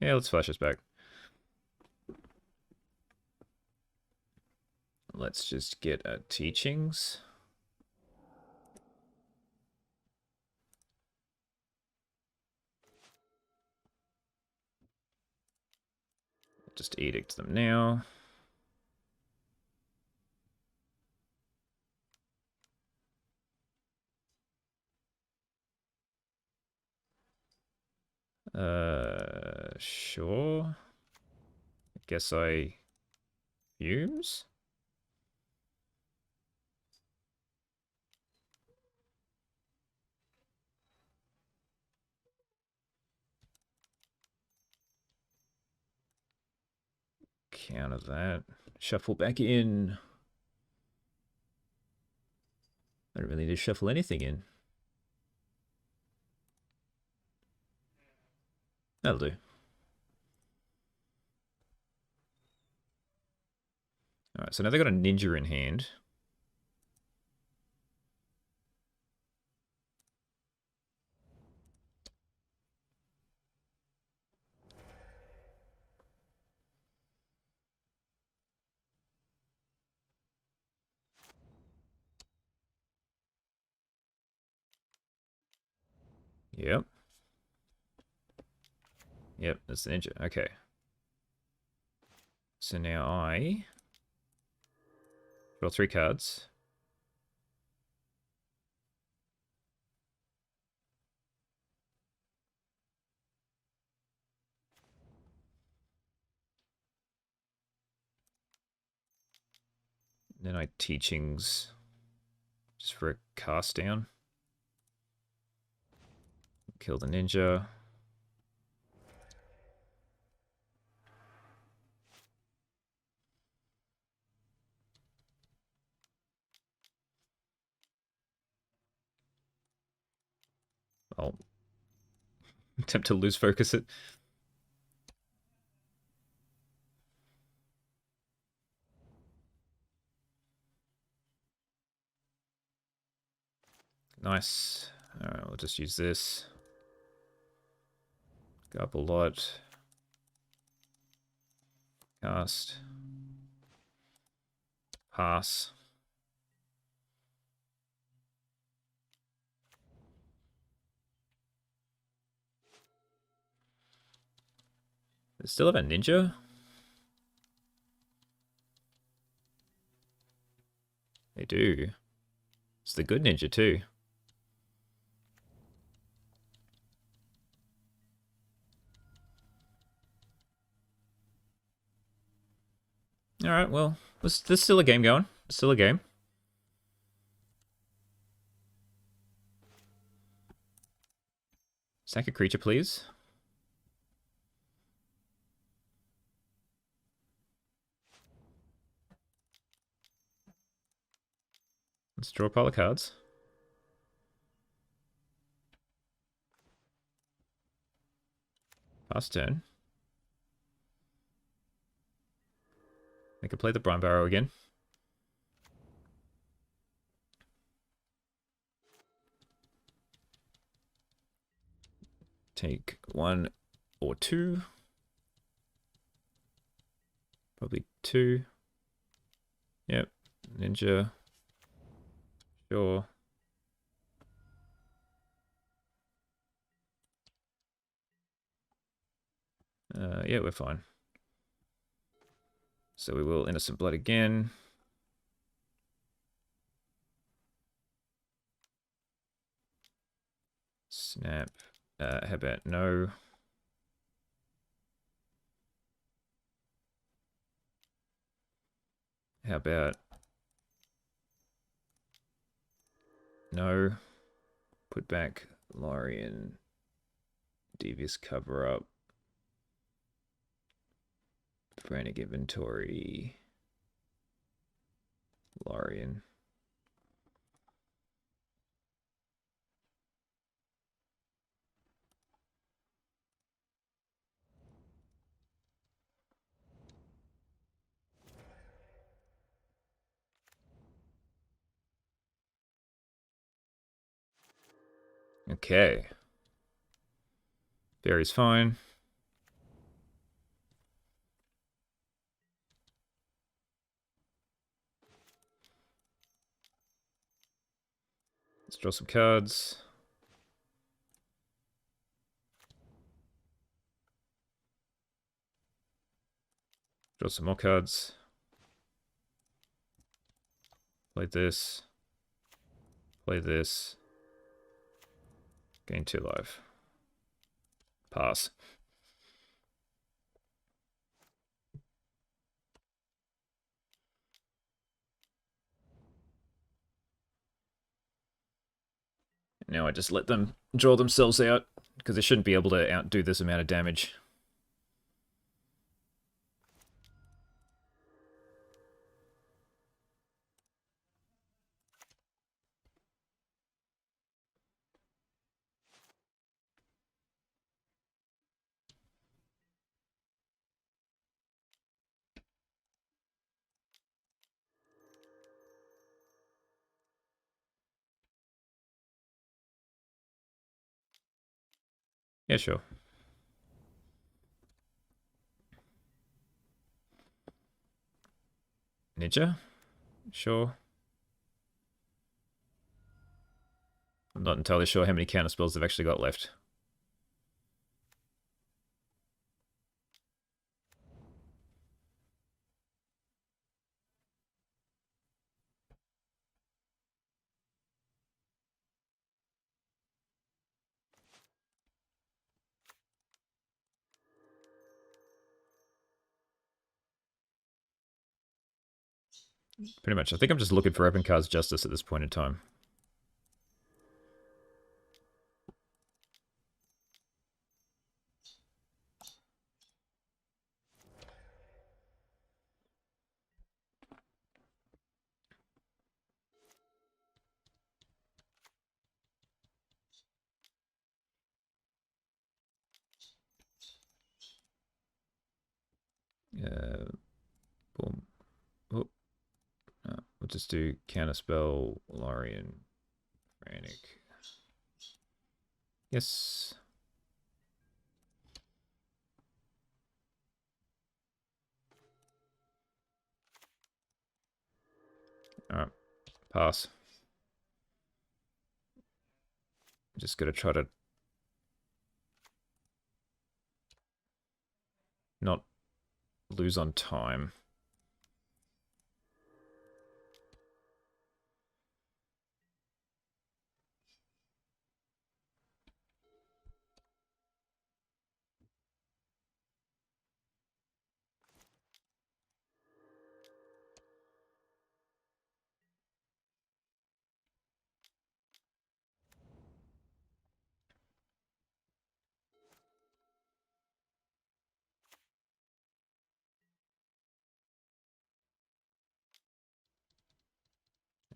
[SPEAKER 1] Yeah, let's flash us back. Let's just get teachings. Just edict them now. Sure. I guess I fumes. Counter that. Shuffle back in. I don't really need to shuffle anything in. That'll do. Alright, so now they've got a ninja in hand. Yep. Yep, that's the ninja. Okay. So now I draw 3 cards. Then I teachings just for a cast down. Kill the ninja. I'll attempt to lose focus it. Nice. Alright, we'll just use this. Go up a lot. Cast. Pass. They still have a ninja? They do. It's the good ninja too. Alright, well, there's still a game going. Still a game. Sack a creature, please. Let's draw a pile of cards. Pass turn. I can play the Brine Barrow again. Take 1 or 2. Probably 2. Yep. Ninja. Sure. Yeah, we're fine. So we will Innocent Blood again. Snap. How about no? How about no? Put back Lorien. Devious cover up. Frantic inventory. Lorien. Okay. Faeries fine. Let's draw some cards. Draw some more cards. Play this. Play this. Gain 2 life. Pass. Now I just let them draw themselves out, because they shouldn't be able to outdo this amount of damage. Yeah, sure. Ninja? Sure. not entirely sure how many counter spells they've actually got left. Pretty much. I think I'm just looking for Evankar's Justice at this point in time. Boom. Oh, no, we'll just do Counterspell, Lorien, Frantic. Yes. Alright, pass. Just gotta try to not lose on time.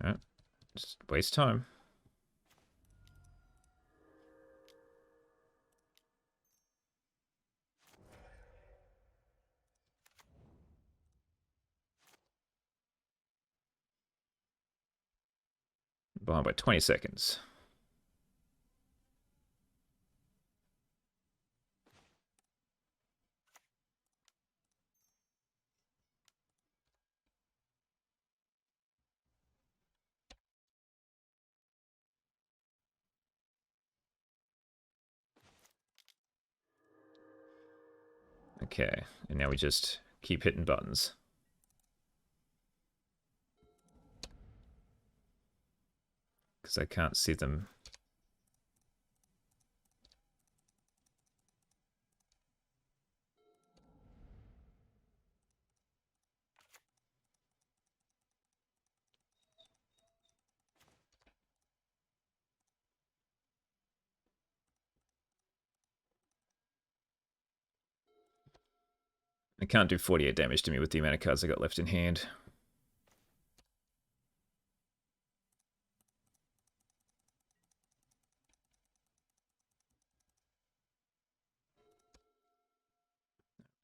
[SPEAKER 1] Alright, just waste time. Behind by 20 seconds. Okay, and now we just keep hitting buttons. Because I can't see them. They can't do 48 damage to me with the amount of cards I got left in hand.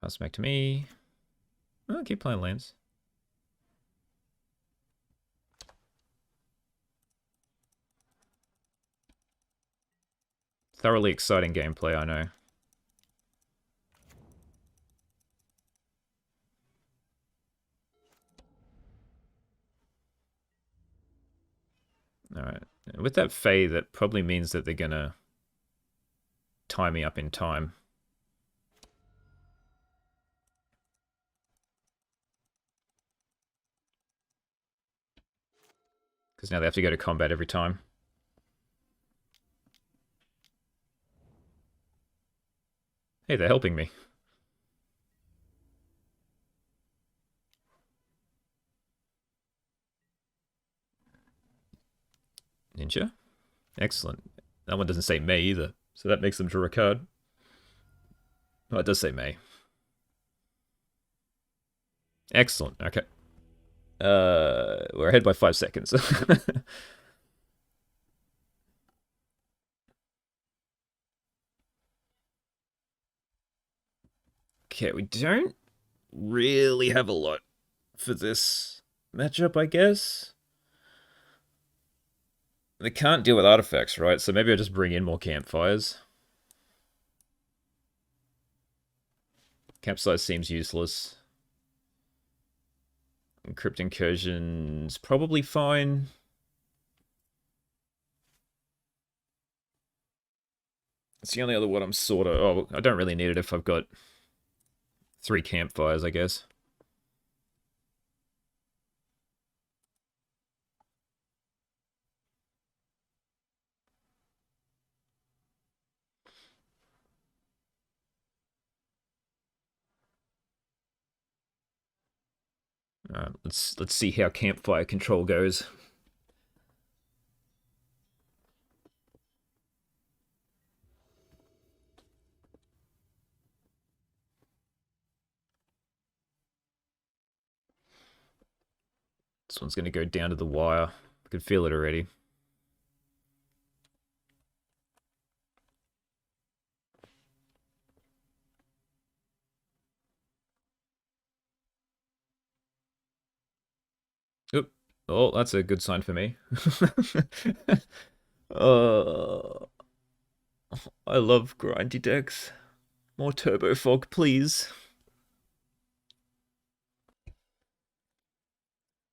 [SPEAKER 1] Pass back to me. I'll keep playing lands. Thoroughly exciting gameplay, I know. Alright. With that Fae, that probably means that they're gonna tie me up in time. Because now they have to go to combat every time. Hey, they're helping me. Ninja? Excellent. That one doesn't say May either, so that makes them draw a card. Oh, it does say May. Excellent, okay. We're ahead by 5 seconds. Okay, we don't really have a lot for this matchup, I guess. They can't deal with artifacts, right? So maybe I'll just bring in more campfires. Capsize seems useless. Crypt Incursion's probably fine. It's the only other one I'm sort of... Oh, I don't really need it if I've got 3 campfires, I guess. Let's see how campfire control goes. This one's going to go down to the wire. I can feel it already. Oop. Oh, that's a good sign for me. uh, I love grindy decks. More turbo fog, please.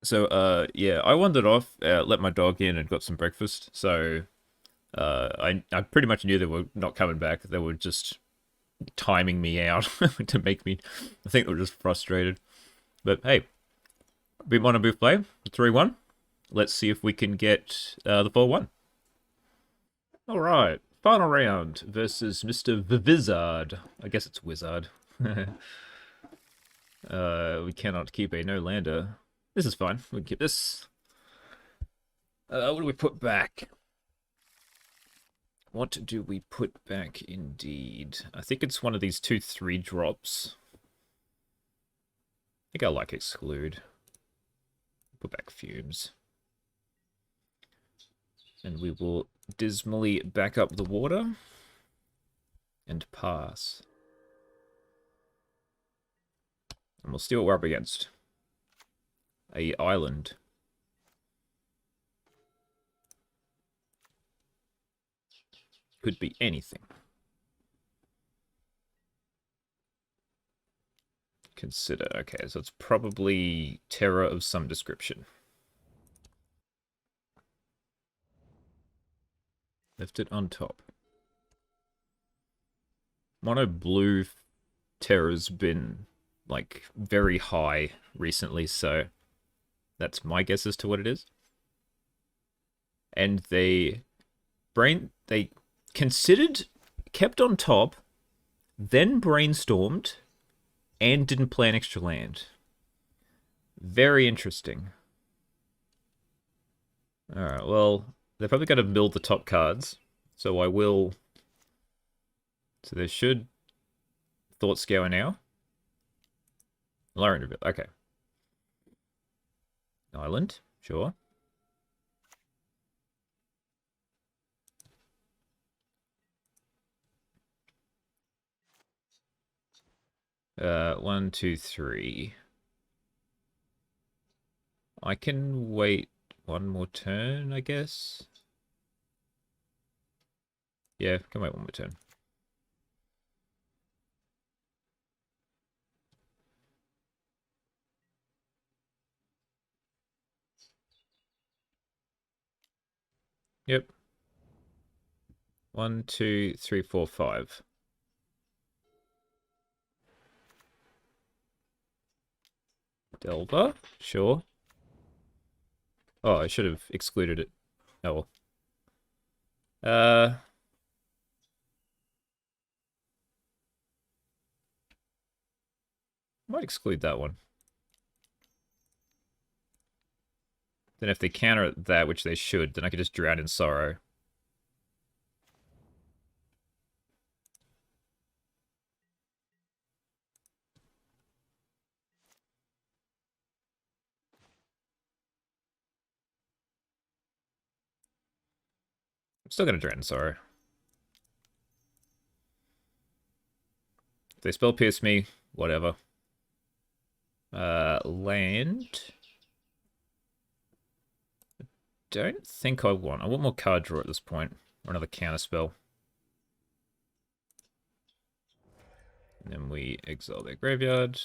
[SPEAKER 1] So, yeah, I wandered off, let my dog in, and got some breakfast. So, I pretty much knew they were not coming back. They were just timing me out to make me. I think they were just frustrated. But hey, we want to move play 3-1. Let's see if we can get the 4-1. All right, final round versus Mr. Vivizard. I guess it's Wizard. We cannot keep a no-lander. This is fine. We can keep this. What do we put back? What do we put back indeed? I think it's one of these 2/3 drops. I think I like exclude. Put back fumes. And we will dismally back up the water and pass. And we'll see what we're up against. A island. Could be anything. Consider. Okay, so it's probably terror of some description. Left it on top. Mono blue terror's been like very high recently, so that's my guess as to what it is. And they considered, kept on top, then brainstormed, and didn't play an extra land. Very interesting. Alright, well, they're probably going to build the top cards, so I will... So there should... Thought Scour now. Lowering a bit, okay. Island, sure. One, two, three. I can wait one more turn, I guess. Yeah, can wait one more turn. Yep. 1, 2, 3, 4, 5. Delver, sure. Oh, I should have excluded it. Oh well. Might exclude that one. Then if they counter that, which they should, then I could just drown in sorrow. I'm still gonna drown in sorrow. If they spell pierce me, whatever. Land. Don't think I want more card draw at this point. Or another counter spell. And then we exile their graveyard.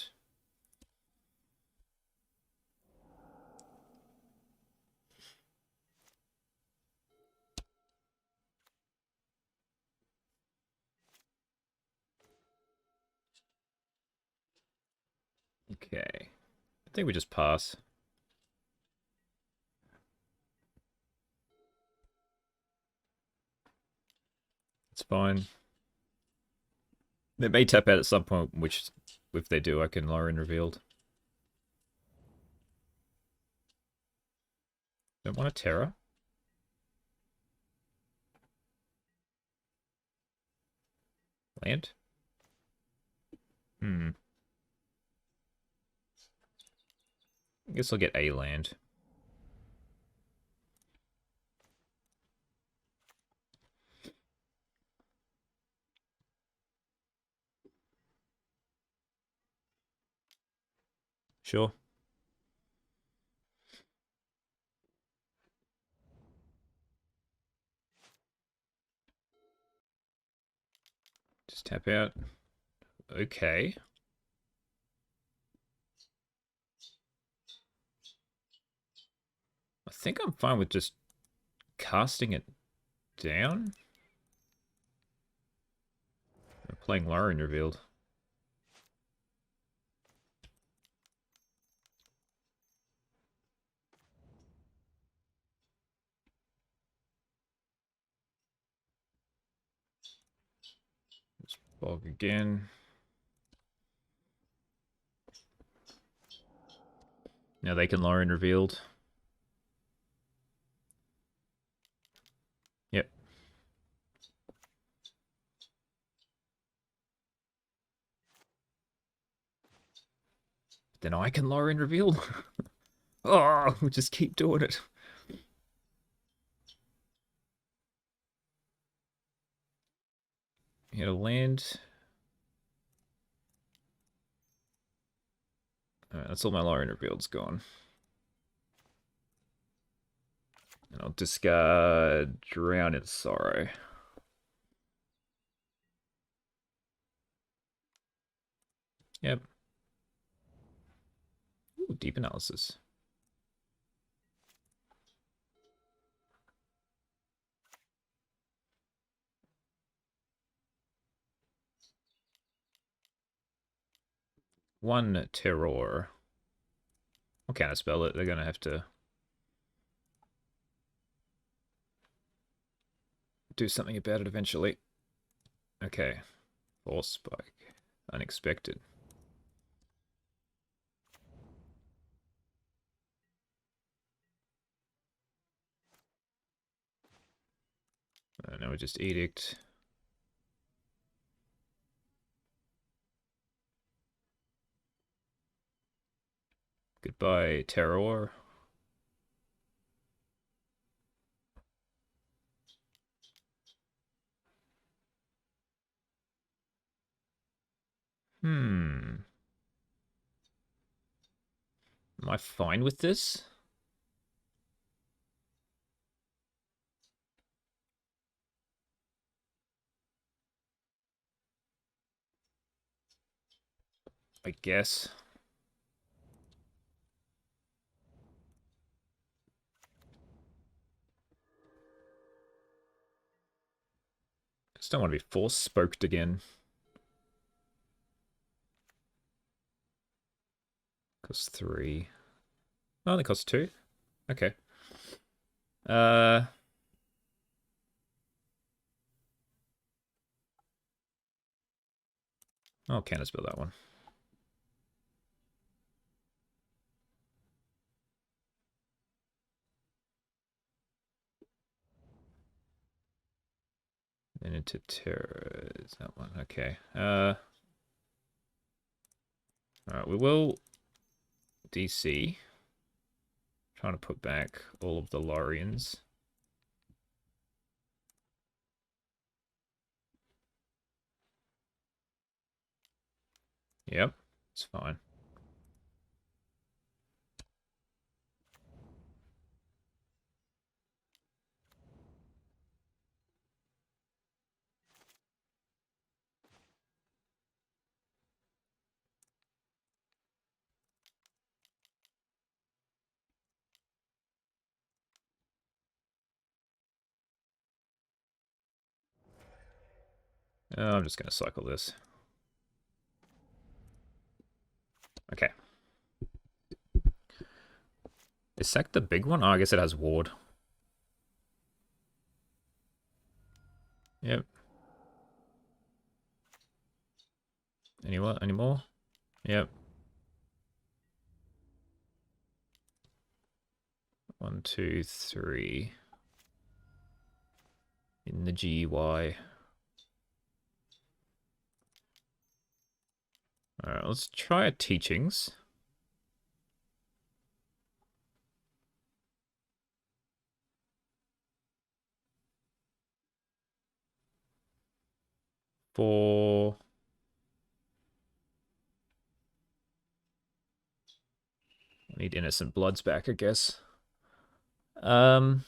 [SPEAKER 1] Okay. I think we just pass. It's fine. They may tap out at some point, which, if they do, I can lower in revealed. Don't want a terror. Land? Hmm. I guess I'll get a land. Sure. Just tap out. Okay. I think I'm fine with just casting it down. I'm playing Laren revealed. Just bog again. Now they can Laren revealed. Yep. Then I can Laren revealed. Oh, we'll just keep doing it. Hit a land. Alright, that's all my Laren revealed's gone. And I'll discard Drown in Sorrow. Yep. Ooh, deep analysis. One terror. I'll counterspell it. They're gonna have to do something about it eventually. Okay. Force spike. Unexpected. Now we just edict. Goodbye, terror. Hmm. Am I fine with this? I guess. I just don't want to be force spoked again. Costs 3. Oh, only costs 2. Okay. I'll counterspell that one. And into terror is that one. Okay. Alright, we will DC. Trying to put back all of the Lorians. Yep, it's fine. I'm just going to cycle this. Okay. Is Sack the big one? Oh, I guess it has ward. Yep. Any what? Any more? Yep. 1, 2, 3. In the GUI. Alright, let's try a teachings. For... I need innocent bloods back, I guess. So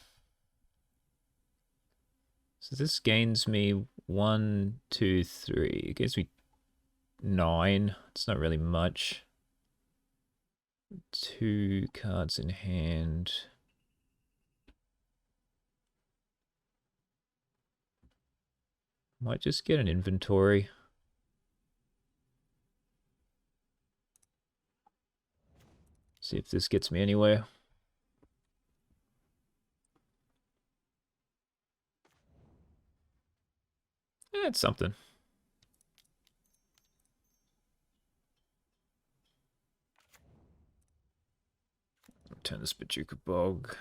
[SPEAKER 1] this gains me 1, 2, 3. It gives me 9. It's not really much. 2 cards in hand. Might just get an inventory. See if this gets me anywhere. It's something. Turn this Bajuka Bog.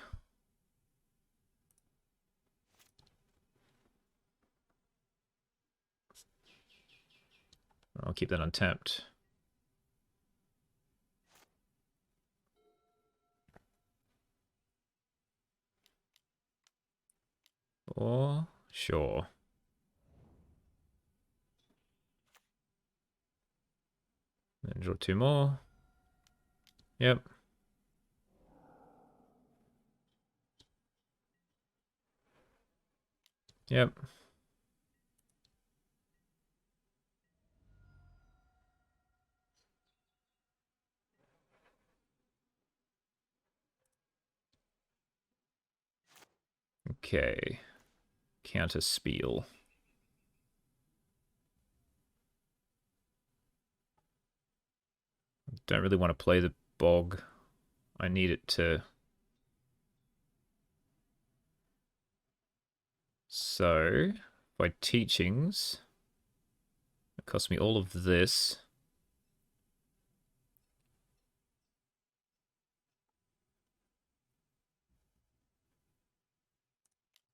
[SPEAKER 1] I'll keep that untapped. Or sure. Then draw 2 more. Yep. Yep. Okay. Counter Spiel. Don't really want to play the Bog. I need it to... So, by teachings, it costs me all of this.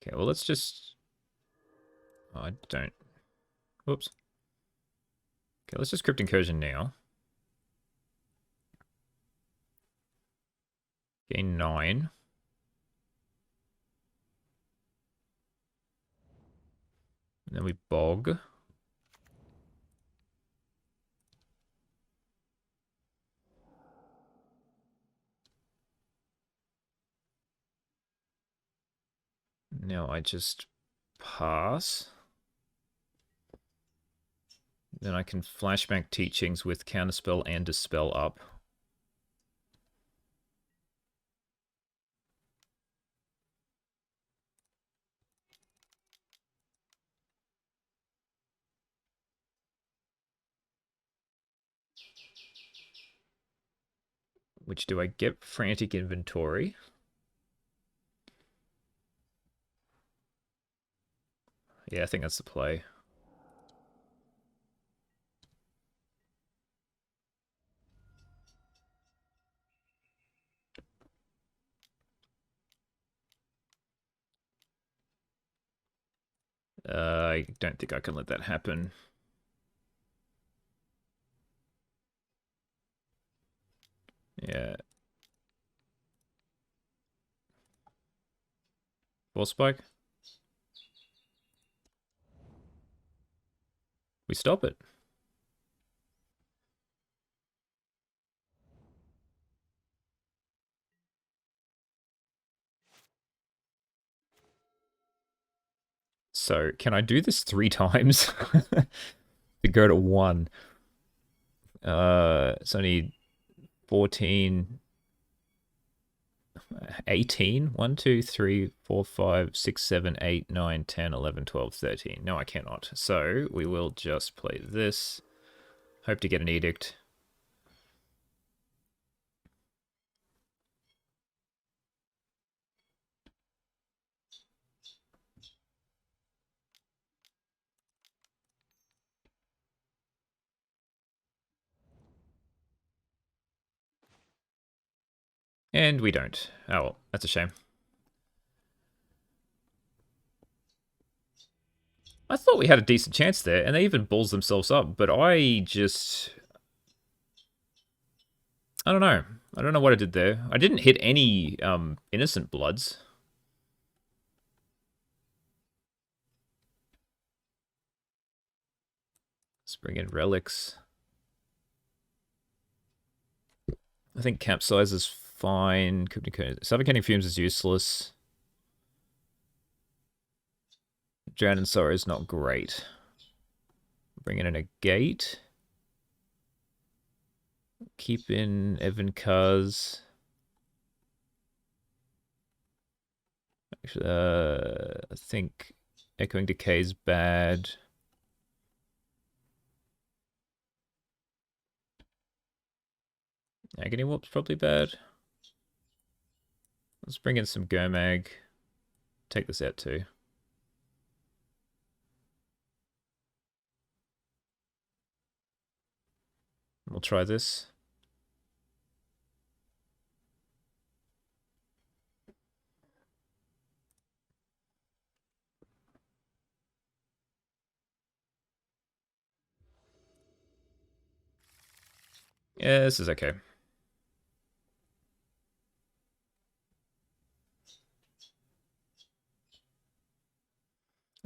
[SPEAKER 1] Okay, well, let's just... Oh, I don't... Whoops. Okay, let's just Crypt Incursion now. Gain 9. And then we Bog. Now I just pass. Then I can flashback teachings with Counterspell and Dispel up. Which do I get? Frantic Inventory. Yeah, I think that's the play. I don't think I can let that happen. Yeah. Force Spike. We stop it. So, can I do this 3 times? To go to 1. It's only 14... 18? 1, 2, 3, 4, 5, 6, 7, 8, 9, 10, 11, 12, 13. No, I cannot. So, we will just play this. Hope to get an Edict. And we don't. Oh, well, that's a shame. I thought we had a decent chance there, and they even balls themselves up, but I don't know. I don't know what I did there. I didn't hit any innocent bloods. Let's bring in relics. I think capsize is fine. Suffocating fumes is useless. Drown in sorrow is not great. Bringing in a gate. Keep in Evan Cuz. Actually, I think Echoing Decay is bad. Agony Warp's probably bad. Let's bring in some Gomag. Take this out too. We'll try this. Yeah, this is okay.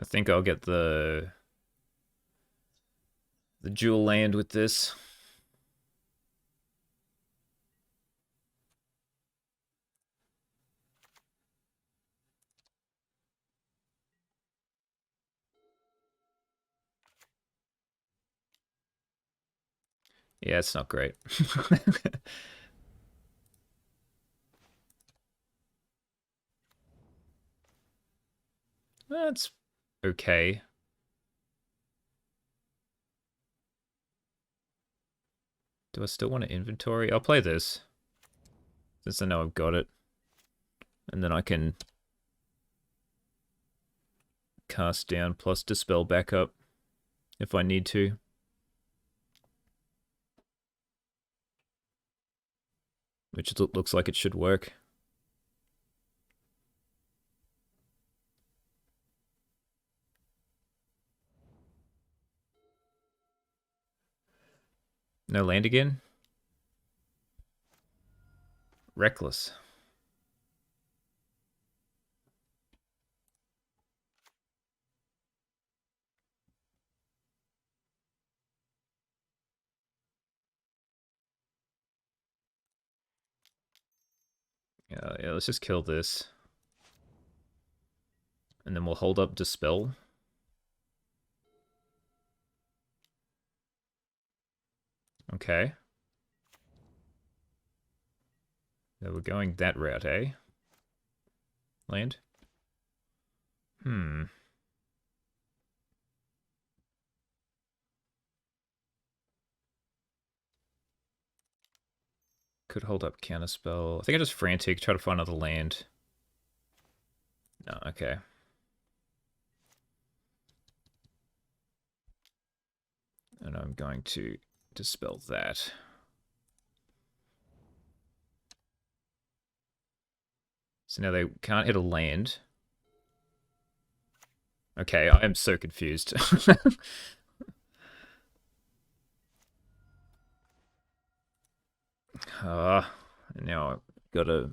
[SPEAKER 1] I think I'll get the dual land with this. Yeah, it's not great. That's okay. Do I still want to inventory? I'll play this, since I know I've got it. And then I can cast down plus dispel back up if I need to. Which looks like it should work. No land again? Reckless. Yeah, let's just kill this. And then we'll hold up Dispel. Okay. So we're going that route, eh? Land? Hmm. Could hold up Counterspell. I think I just frantic, try to find another land. No, okay. And I'm going to dispel that. So now they can't hit a land. Okay, I am so confused. Now I've got to...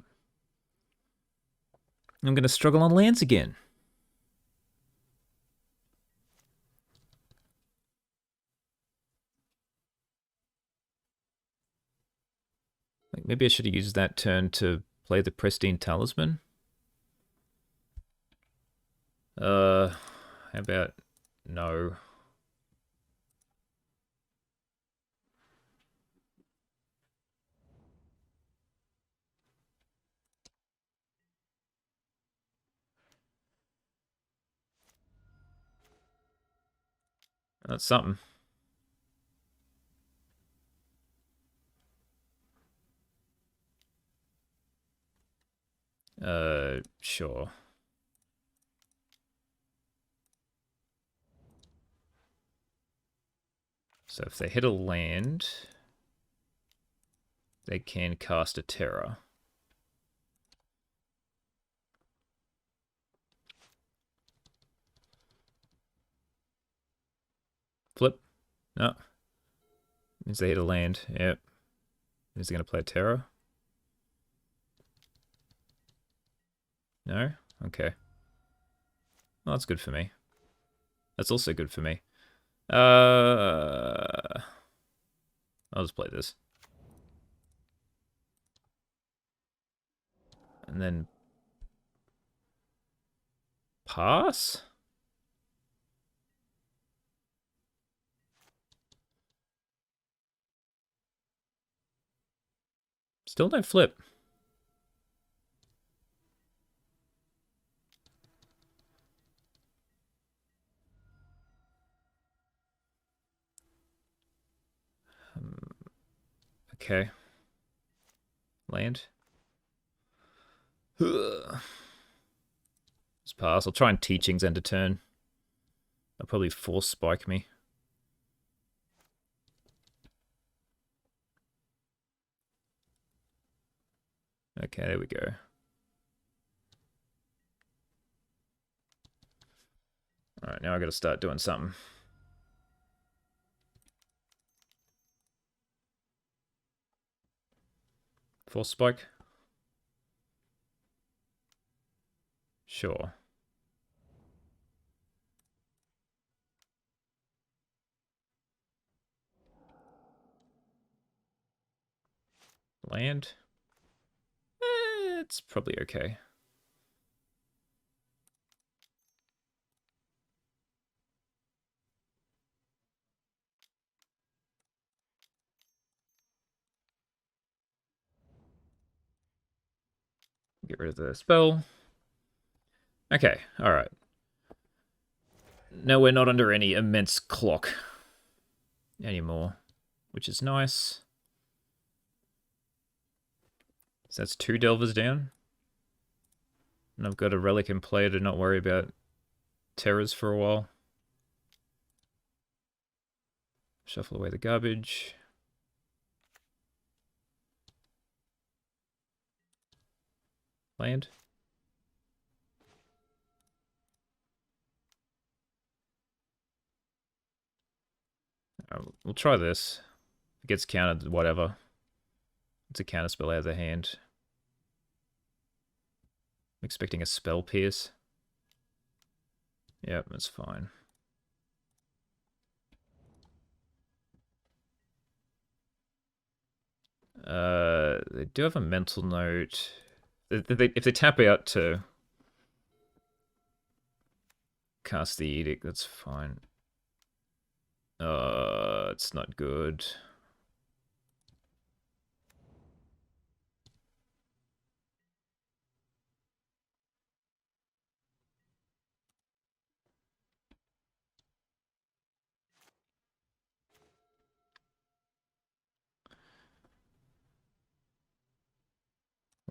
[SPEAKER 1] I'm going to struggle on lands again. Like maybe I should have used that turn to play the Pristine Talisman. How about no? That's something. Sure. So if they hit a land, they can cast a terror. Flip. No. Means they hit a land. Yep. Is he going to play a terror? No? Okay. Well, that's good for me. That's also good for me. I'll just play this. And then pass? Still no flip. Okay. Land. Just pass. I'll try and teachings end a turn. They'll probably force spike me. Okay, there we go. Alright, now I gotta start doing something. Force spike? Sure. Land? It's probably okay. Get rid of the spell. Okay, alright. Now we're not under any immense clock anymore, which is nice. So that's 2 Delvers down. And I've got a Relic in play to not worry about terrors for a while. Shuffle away the garbage. Land. We'll try this. If it gets countered, whatever. It's a counter spell out of the hand. I'm expecting a spell pierce. Yep, that's fine. They do have a mental note. If they tap out to cast the edict, that's fine. It's not good.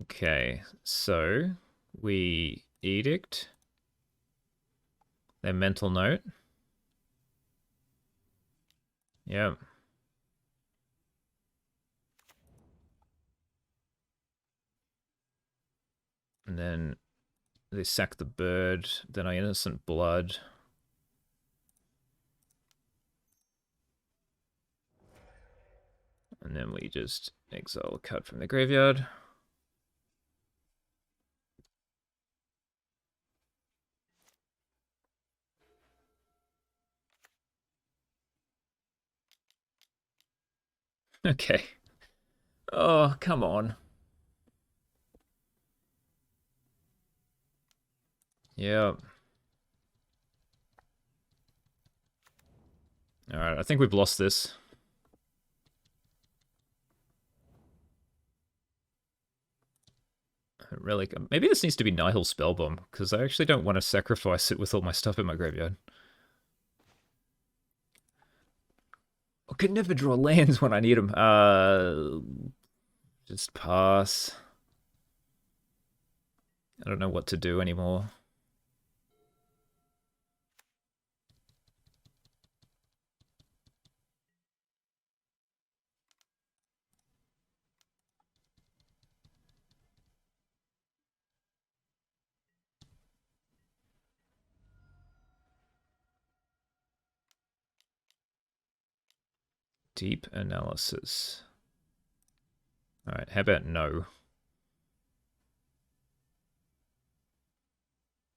[SPEAKER 1] Okay, so we edict their mental note. Yep. And then they sack the bird. Then I innocent blood. And then we just exile a card from the graveyard. Okay. Oh, come on. Yeah. Alright, I think we've lost this. Relic. Maybe this needs to be Nihil Spellbomb, because I actually don't want to sacrifice it with all my stuff in my graveyard. I can never draw lands when I need them. Just pass. I don't know what to do anymore. Deep analysis. Alright, how about no?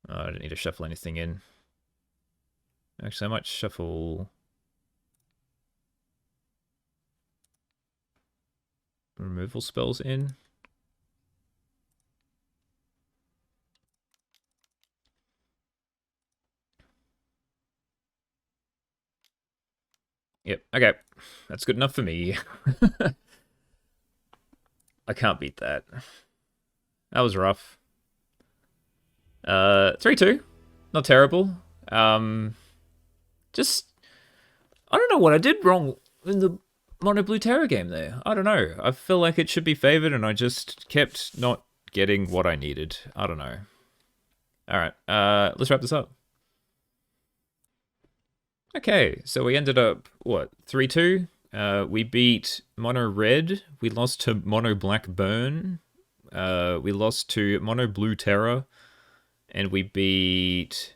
[SPEAKER 1] Oh, I don't need to shuffle anything in. Actually, I might shuffle removal spells in. Yep, okay. That's good enough for me. I can't beat that. That was rough. 3-2. Not terrible. Just... I don't know what I did wrong in the Mono Blue Terror game there. I don't know. I feel like it should be favored and I just kept not getting what I needed. I don't know. Alright, let's wrap this up. Okay, so we ended up, what, 3-2? We beat Mono Red. We lost to Mono Black Burn. We lost to Mono Blue Terror. And we beat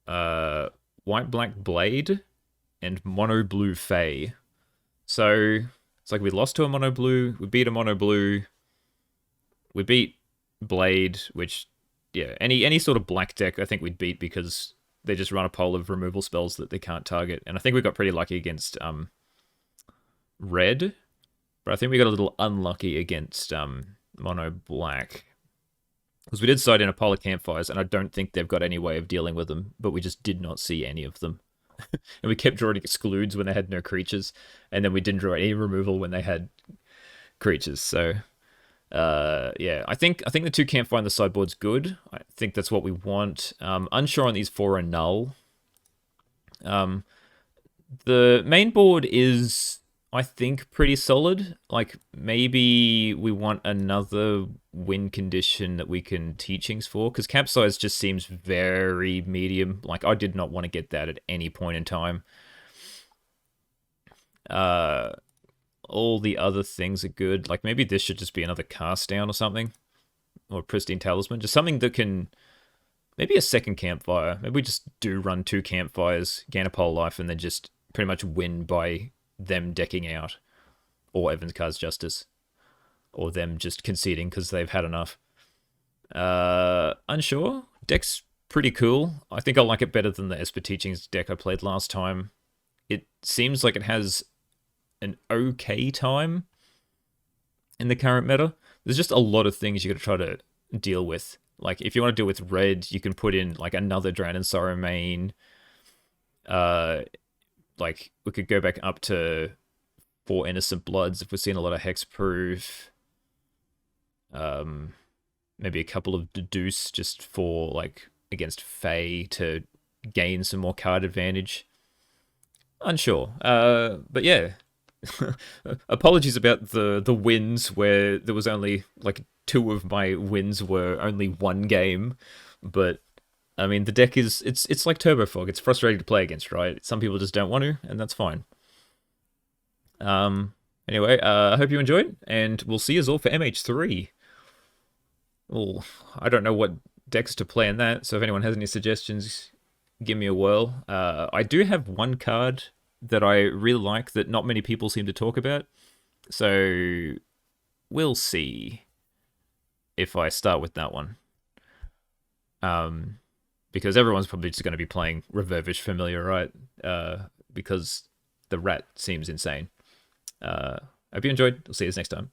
[SPEAKER 1] White Black Blade and Mono Blue Fae. So it's like we lost to a Mono Blue, we beat a Mono Blue, we beat Blade, which, yeah, any sort of black deck I think we'd beat because they just run a pile of removal spells that they can't target. And I think we got pretty lucky against Red, but I think we got a little unlucky against Mono Black. Because we did side in a pile of Campfires, and I don't think they've got any way of dealing with them, but we just did not see any of them. And we kept drawing excludes when they had no creatures, and then we didn't draw any removal when they had creatures. So, yeah, I think the 2 Campfire on the sideboard's good. I think that's what we want. Unsure on these 4 are null. The main board is, I think, pretty solid. Like, maybe we want another win condition that we can teachings for, because Capsize just seems very medium. Like, I did not want to get that at any point in time. All the other things are good. Like, maybe this should just be another cast down or something. Or Pristine Talisman. Just something that can... Maybe a second Campfire. Maybe we just do run 2 Campfires, gain a pole life, and then just pretty much win by them decking out. Or Evans Carr's Justice. Or them just conceding because they've had enough. Unsure. Deck's pretty cool. I think I like it better than the Esper Teachings deck I played last time. It seems like it has an okay time in the current meta. There's just a lot of things you got to try to deal with. Like, if you want to deal with Red, you can put in, like, another Drown in Sorrow main. Like, we could go back up to 4 Innocent Bloods if we're seeing a lot of Hexproof. Maybe a couple of Deduce just for, like, against Fae to gain some more card advantage. Unsure. But yeah. Apologies about the wins where there was only, like, 2 of my wins were only 1 game. But, I mean, the deck is... It's like Turbo Fog. It's frustrating to play against, right? Some people just don't want to, and that's fine. Anyway, I hope you enjoyed, and we'll see you all for MH3. Well, I don't know what decks to play in that, so if anyone has any suggestions, give me a whirl. I do have one card that I really like that not many people seem to talk about, so we'll see if I start with that one. Because everyone's probably just going to be playing Reverbish Familiar, right? Because the rat seems insane. Hope you enjoyed. I'll see you next time.